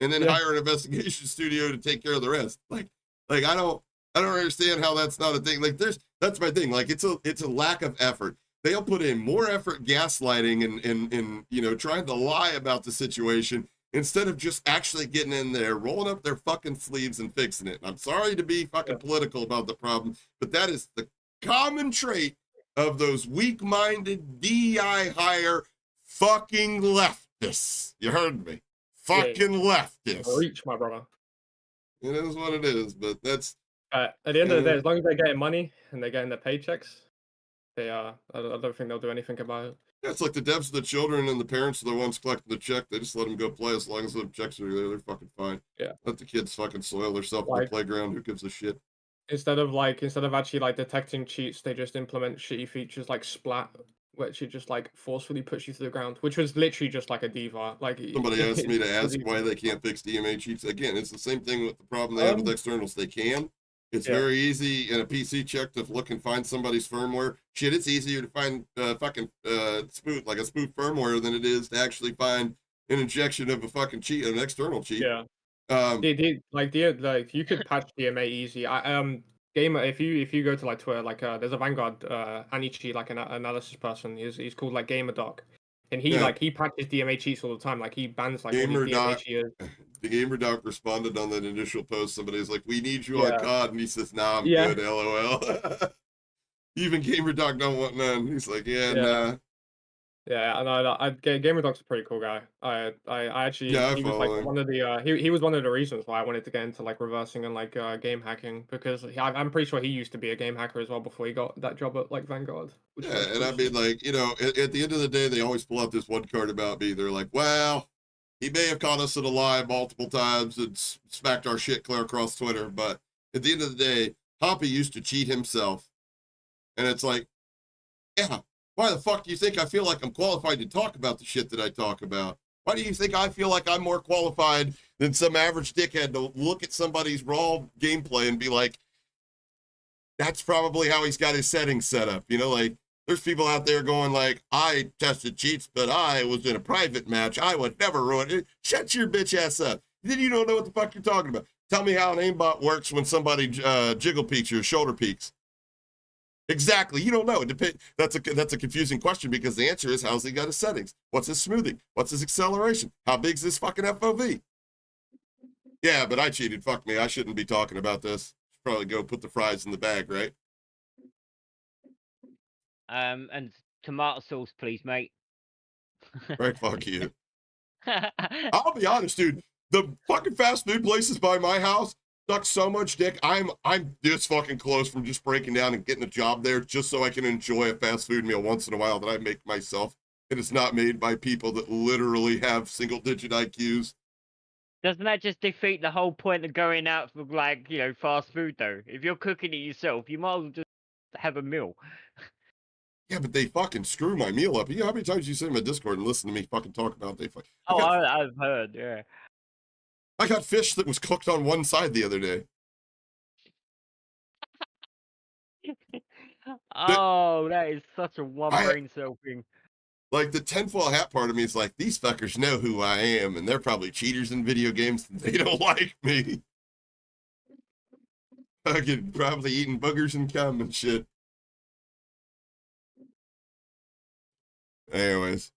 And then hire an investigation studio to take care of the rest. Like I don't understand how that's not a thing. Like that's my thing. Like it's a lack of effort. They'll put in more effort gaslighting and you know, trying to lie about the situation instead of just actually getting in there, rolling up their fucking sleeves and fixing it. And I'm sorry to be fucking political about the problem, but that is the common trait of those weak-minded DEI hire fucking leftists. You heard me. Fucking leftists. Reach, my brother. It is what it is, but that's at the end of the day, as long as they're getting money and they're getting their paychecks, they I don't think they'll do anything about it. Yeah, it's like the devs of the children and the parents are the ones collecting the check. They just let them go play as long as the checks are there. They're fucking fine. Yeah. Let the kids fucking soil themselves in the playground. Who gives a shit? Instead of actually like detecting cheats, they just implement shitty features like Splat, which it just like forcefully puts you to the ground, which was literally just like a diva. Like somebody asked me to ask why they can't fix DMA cheats. Again, it's the same thing with the problem they have with externals. They can. It's very easy in a PC check to look and find somebody's firmware. Shit, it's easier to find fucking spoof firmware than it is to actually find an injection of a fucking cheat, an external cheat. Yeah. You could patch DMA easy. Gamer, if you go to like Twitter, like there's a Vanguard anti-cheat like an analysis person. He's called like GamerDoc, and he patches DMA cheats all the time. Like he bans like DMA cheaters. The GamerDoc responded on that initial post. Somebody's like, "We need you on COD," and he says, "Nah, I'm good." LOL. Even GamerDoc don't want none. He's like, nah. Yeah, and GamerDoc's a pretty cool guy. I actually he was like him. one of the he was one of the reasons why I wanted to get into like reversing and like game hacking, because I'm pretty sure he used to be a game hacker as well before he got that job at like Vanguard. And I mean, like, you know, at the end of the day, they always pull out this one card about me. They're like, well, he may have caught us in a lie multiple times and smacked our shit clear across Twitter, but at the end of the day, Hoppy used to cheat himself. And it's like, yeah, why the fuck do you think I feel like I'm qualified to talk about the shit that I talk about? Why do you think I feel like I'm more qualified than some average dickhead to look at somebody's raw gameplay and be like, that's probably how he's got his settings set up? You know, like, there's people out there going like, I tested cheats, but I was in a private match. I would never ruin it. Shut your bitch ass up. Then you don't know what the fuck you're talking about. Tell me how an aimbot works when somebody jiggle peeks or shoulder peeks. Exactly. You don't know. That's a confusing question, because the answer is, how's he got his settings? What's his smoothing? What's his acceleration? How big's this fucking FOV? Yeah, but I cheated. Fuck me. I shouldn't be talking about this. Should probably go put the fries in the bag, right? And tomato sauce, please, mate. Right, fuck you. I'll be honest, dude. The fucking fast food places by my house suck so much dick. I'm this fucking close from just breaking down and getting a job there just so I can enjoy a fast food meal once in a while that I make myself. And it's not made by people that literally have single-digit IQs. Doesn't that just defeat the whole point of going out for, like, you know, fast food, though? If you're cooking it yourself, you might as well just have a meal. Yeah, but they fucking screw my meal up. You know how many times you sit in my Discord and listen to me fucking talk about they fucking... I've heard, yeah. I got fish that was cooked on one side the other day. That is such a brain cell thing. Like, the tinfoil hat part of me is like, these fuckers know who I am, and they're probably cheaters in video games, and they don't like me. Fucking probably eating boogers and cum and shit. Anyways,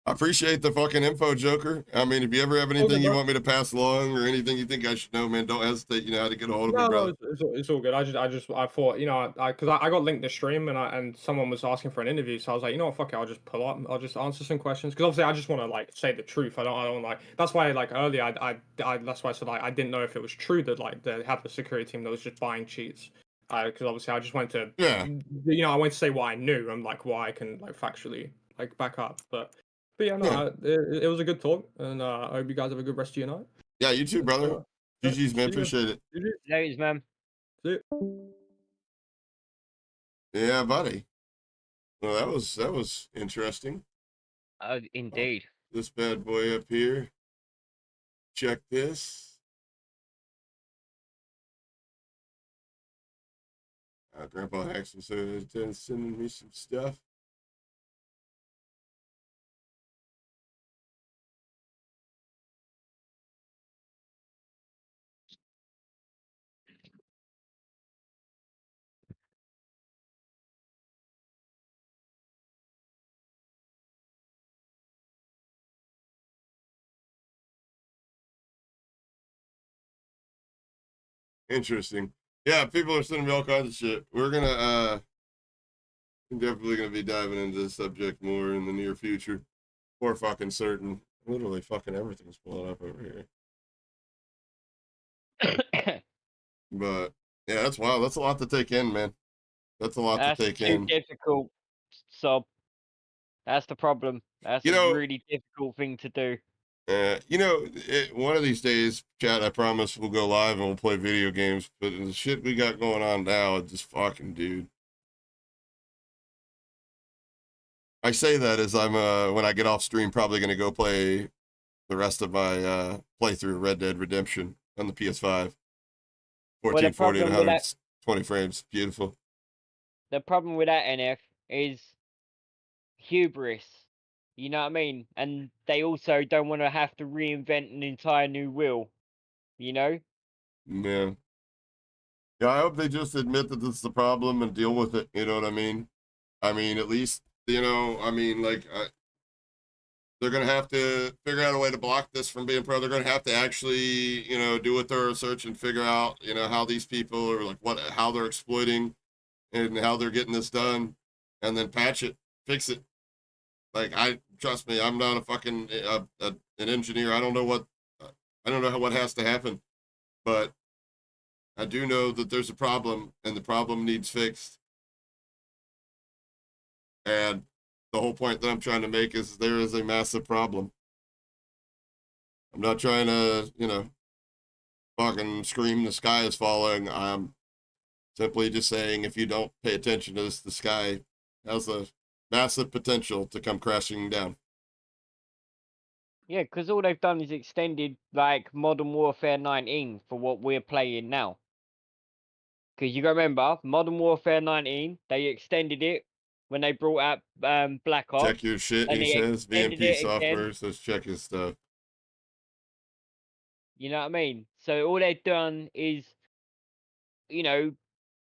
I appreciate the fucking info, Joker. I mean, if you ever have anything you want me to pass along or anything you think I should know, man, don't hesitate. You know how to get a hold of me, brother. No, it's all good. I thought, you know, because I got linked to stream and someone was asking for an interview, so I was like, you know what, fuck it, I'll just pull up, I'll just answer some questions, because obviously I just want to like say the truth. I don't like. That's why like earlier that's why I said like I didn't know if it was true that like they had the security team that was just buying cheats. Because obviously I just went to you know, I went to say what I knew and like what I can like factually like back up, but yeah, no, it was a good talk, and I hope you guys have a good rest of your night. Yeah, you too, brother. GG's, man. Appreciate it. Ladies, man. Yeah, buddy. Well, that was interesting. Indeed. This bad boy up here. Check this. Grandpa Haxton sending me some stuff. Interesting. Yeah, people are sending me all kinds of shit. We're gonna definitely gonna be diving into this subject more in the near future. For fucking certain. Literally fucking everything's blowing up over here. But yeah, that's wild. That's a lot to take in, man. That's a lot to take in. That's difficult. So that's the problem. That's a really difficult thing to do. One of these days, chat, I promise we'll go live and we'll play video games. But the shit we got going on now, just fucking, dude. I say that as I'm, when I get off stream, probably going to go play the rest of my playthrough of Red Dead Redemption on the PS5. 1440 and 120 frames. Beautiful. The problem with that, NF, is hubris. You know what I mean? And they also don't want to have to reinvent an entire new wheel. You know? Yeah. Yeah, I hope they just admit that this is the problem and deal with it. You know what I mean? I mean, at least, they're going to have to figure out a way to block this from being pro. They're going to have to actually, do a thorough search and figure out, how these people are how they're exploiting and how they're getting this done, and then patch it, fix it. Trust me, I'm not a fucking an engineer. I don't know what has to happen, but I do know that there's a problem and the problem needs fixed. And the whole point that I'm trying to make is there is a massive problem. I'm not trying to, fucking scream the sky is falling. I'm simply just saying if you don't pay attention to this, the sky has a massive potential to come crashing down. Yeah, because all they've done is extended, Modern Warfare 19 for what we're playing now. Because you got to remember, Modern Warfare 19, they extended it when they brought out Black Ops. Check your shit, he says. VMP software says check his stuff. You know what I mean? So all they've done is,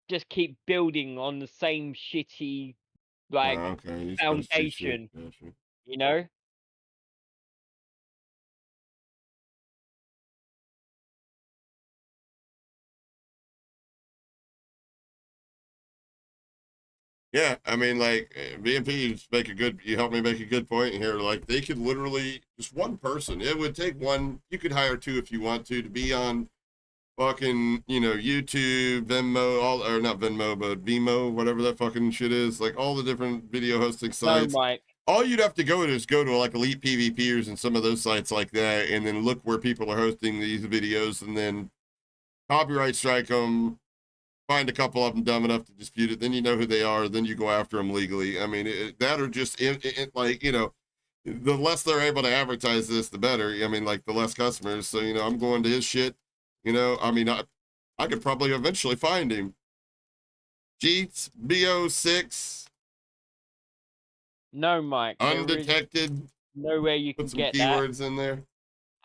just keep building on the same shitty, foundation. Gotcha. You know? Yeah, I mean, VMP, you helped me make a good point here. They could literally, just one person, it would take one, you could hire two if you want to be on fucking, YouTube, Venmo, not Venmo, but Vimo, whatever that fucking shit is, all the different video hosting sites. No, Mike. All you'd have to go to is go to Elite PvPers and some of those sites like that, and then look where people are hosting these videos, and then copyright strike them, find a couple of them dumb enough to dispute it, then you know who they are, then you go after them legally. I mean, that or just, the less they're able to advertise this, the better. I mean, the less customers. So, I'm going to his shit, I could probably eventually find him. Cheats, BO6. No, Mike. Undetected. Nowhere you can get that. Put some keywords in there.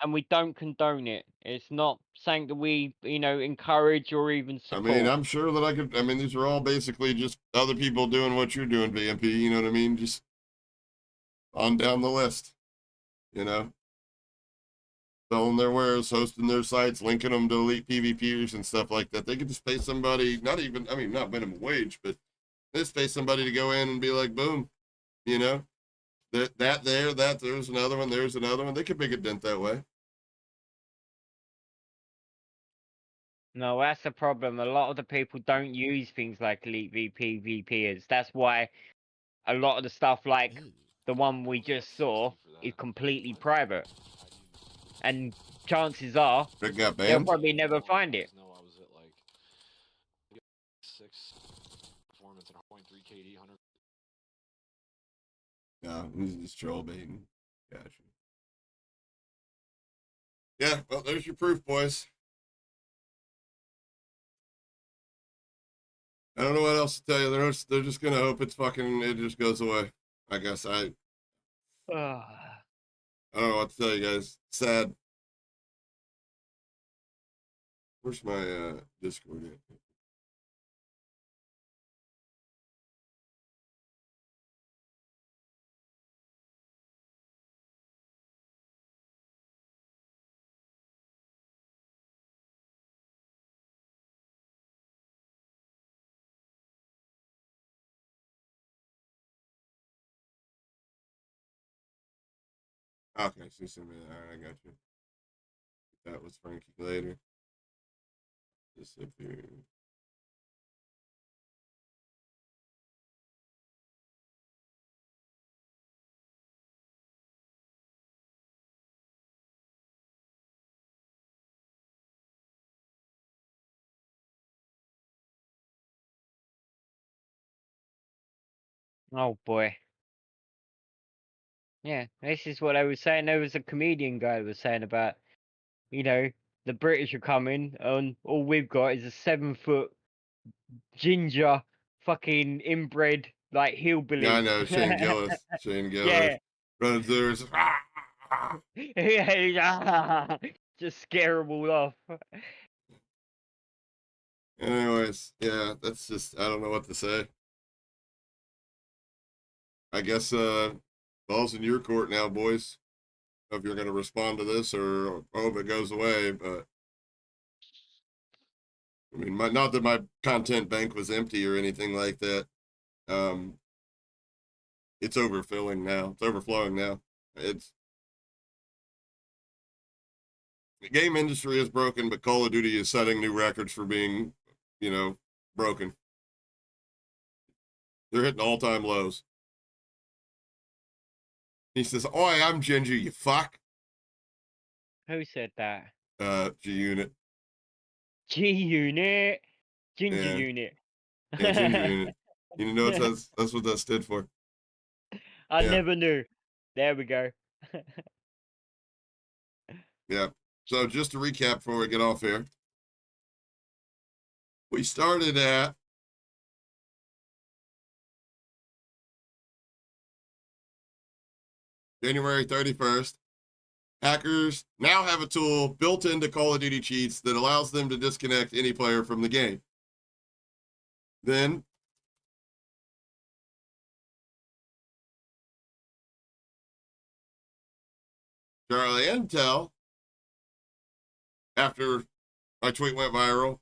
And we don't condone it. It's not something that we, encourage or even support. I mean, I'm sure that these are all basically just other people doing what you're doing, VMP, you know what I mean? Just on down the list, selling their wares, hosting their sites, linking them to Elite PvPers and stuff like that. They could just pay somebody, not minimum wage, but just pay somebody to go in and be like, boom, there's another one, there's another one. They could make a dent that way. No, that's the problem. A lot of the people don't use things like Elite PvPers. That's why a lot of the stuff like the one we just saw is completely private. And chances are it got they'll banned. probably never find it. No, I was at like 6 performance at 0.3 KD 100. No, he's just troll baiting. Gotcha. Yeah, well, there's your proof, boys. I don't know what else to tell you. They're just gonna hope it just goes away. I guess I don't know what to tell you guys. Sad. Where's my Discord at? Okay, so you sent me that. All right, I got you. That was Frankie later. Disappear. Oh boy. Yeah, this is what I was saying. There was a comedian guy who was saying about, you know, the British are coming and all we've got is a 7-foot ginger fucking inbred like hillbilly. Yeah, I know, Shane Gillis. Yeah. Running through Yeah, just scare them all off. Anyways, yeah, that's just, I don't know what to say. I guess ball's in your court now, boys. If you're going to respond to this or hope it goes away, but I mean, not that my content bank was empty or anything like that. It's overfilling now. It's overflowing now. The game industry is broken, but Call of Duty is setting new records for being, broken. They're hitting all-time lows. He says, "Oi, I'm Ginger, you fuck." Who said that? G-Unit. G-Unit. Ginger Yeah. Unit. Yeah, Ginger Unit. You know that's what that stood for. I never knew. There we go. Yeah. So just to recap before we get off here. We started at January 31st. Hackers now have a tool built into Call of Duty cheats that allows them to disconnect any player from the game. Then Charlie Intel, after my tweet went viral,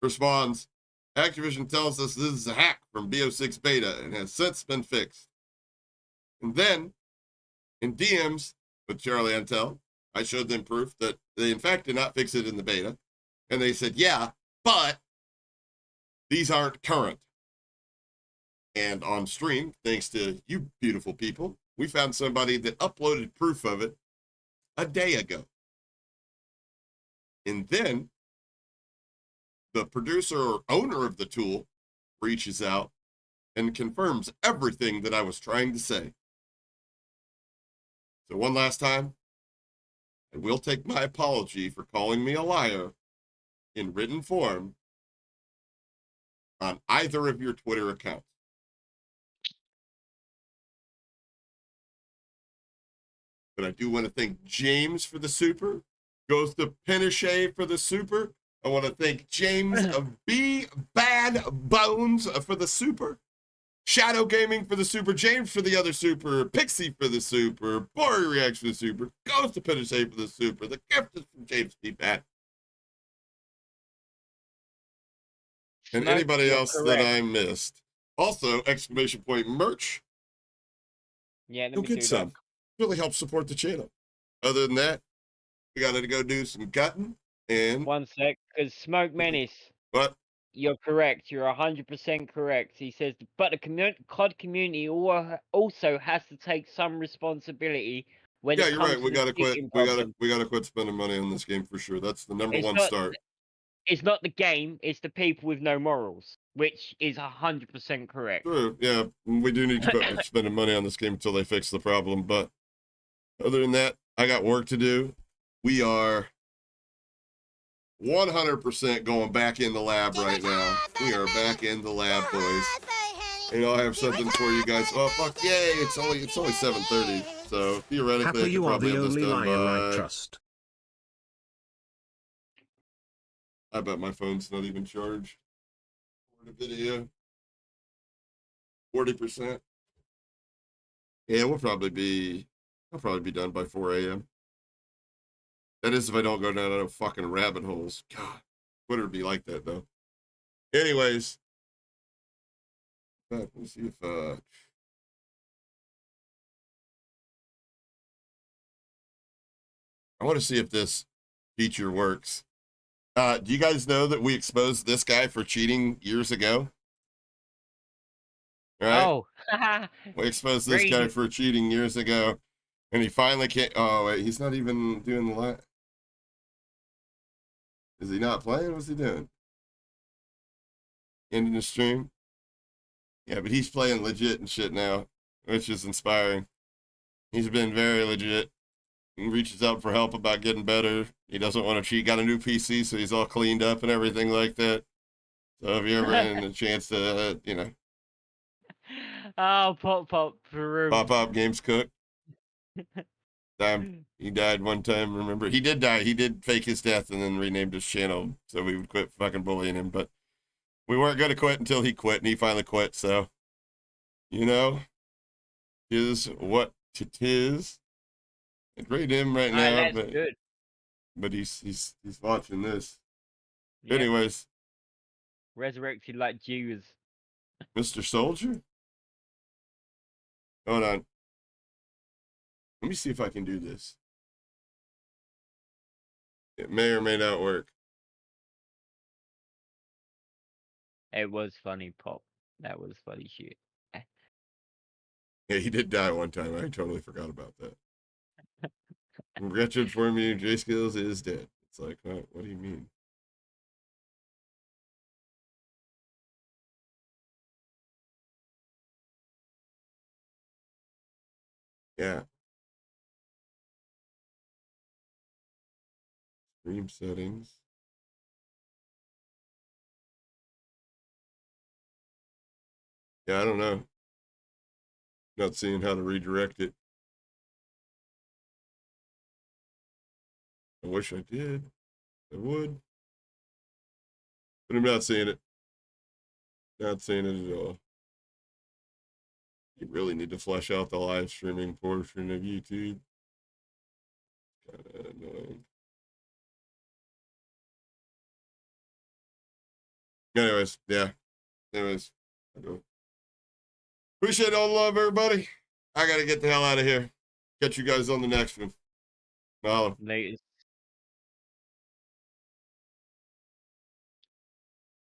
responds, Activision tells us this is a hack from BO6 beta and has since been fixed. And then, in DMs with Charlie Intel, I showed them proof that they in fact did not fix it in the beta. And they said, yeah, but these aren't current. And on stream, thanks to you beautiful people, we found somebody that uploaded proof of it a day ago. And then the producer or owner of the tool reaches out and confirms everything that I was trying to say. So one last time, I will take my apology for calling me a liar in written form on either of your Twitter accounts. But I do want to thank James for the super. Goes to Pinochet for the super. I want to thank James of B Bad Bones for the super. Shadow Gaming for the super. James for the other super. Pixie for the super. Bory Reacts for the super. Goes to Pinochet for the super. The gift is from James B Bad. And anybody else that I missed. Also, exclamation point merch. Yeah, go get some. Really helps support the channel. Other than that, we got to go do some cutting. And one sec, because Smoke Menace. What? You're correct. You're 100% correct. He says, but the COD community also has to take some responsibility when Yeah, it you're comes right. to We the gotta quit. cheating We gotta problem, we gotta quit spending money on this game for sure. That's the number it's one not start. it's not the game, it's the people with no morals, which is 100% correct. True. Yeah, we do need to quit spending money on this game until they fix the problem. But other than that, I got work to do. We are 100% going back in the lab right now. We are back in the lab, boys. And I'll have something for you guys. Oh fuck! Yay! It's only 7:30, so theoretically Happy I could you are probably the have this only done lion I by. trust. I bet my phone's not even charged for the video. 40%. Yeah, I'll probably be done by 4 a.m. That is if I don't go down no fucking rabbit holes. God, Twitter would be like that though. Anyways, let me see if I want to see if this feature works. Do you guys know that we exposed this guy for cheating years ago? Right? Oh, We exposed this guy for cheating years ago, and he finally can't. Oh wait, he's not even doing the live. Is he not playing? What's he doing? Ending the stream? Yeah, but he's playing legit and shit now, which is inspiring. He's been very legit. He reaches out for help about getting better. He doesn't want to cheat. Got a new PC, so he's all cleaned up and everything like that. So if you ever had a chance to, oh, pop Peru. Pop games cook. He died one time. Remember, he did die. He did fake his death and then renamed his channel so we would quit fucking bullying him. But we weren't going to quit until he quit, and he finally quit. So, is what it is. I grade him right now, That's good. But he's watching this. Yeah. Anyways, resurrected like Jews. Mr. Soldier. Hold on. Let me see if I can do this. It may or may not work. It was funny, Pop. That was funny shit. Yeah, he did die one time. I totally forgot about that. Regret to inform you, J Skills is dead. It's like, what do you mean? Yeah. Stream settings. Yeah, I don't know. Not seeing how to redirect it. I wish I did. I would. But I'm not seeing it. Not seeing it at all. You really need to flesh out the live streaming portion of YouTube. Kind of annoying. Anyways, yeah. Anyways, I go. Appreciate all the love, everybody. I got to get the hell out of here. Catch you guys on the next one. Mahalo. Latest.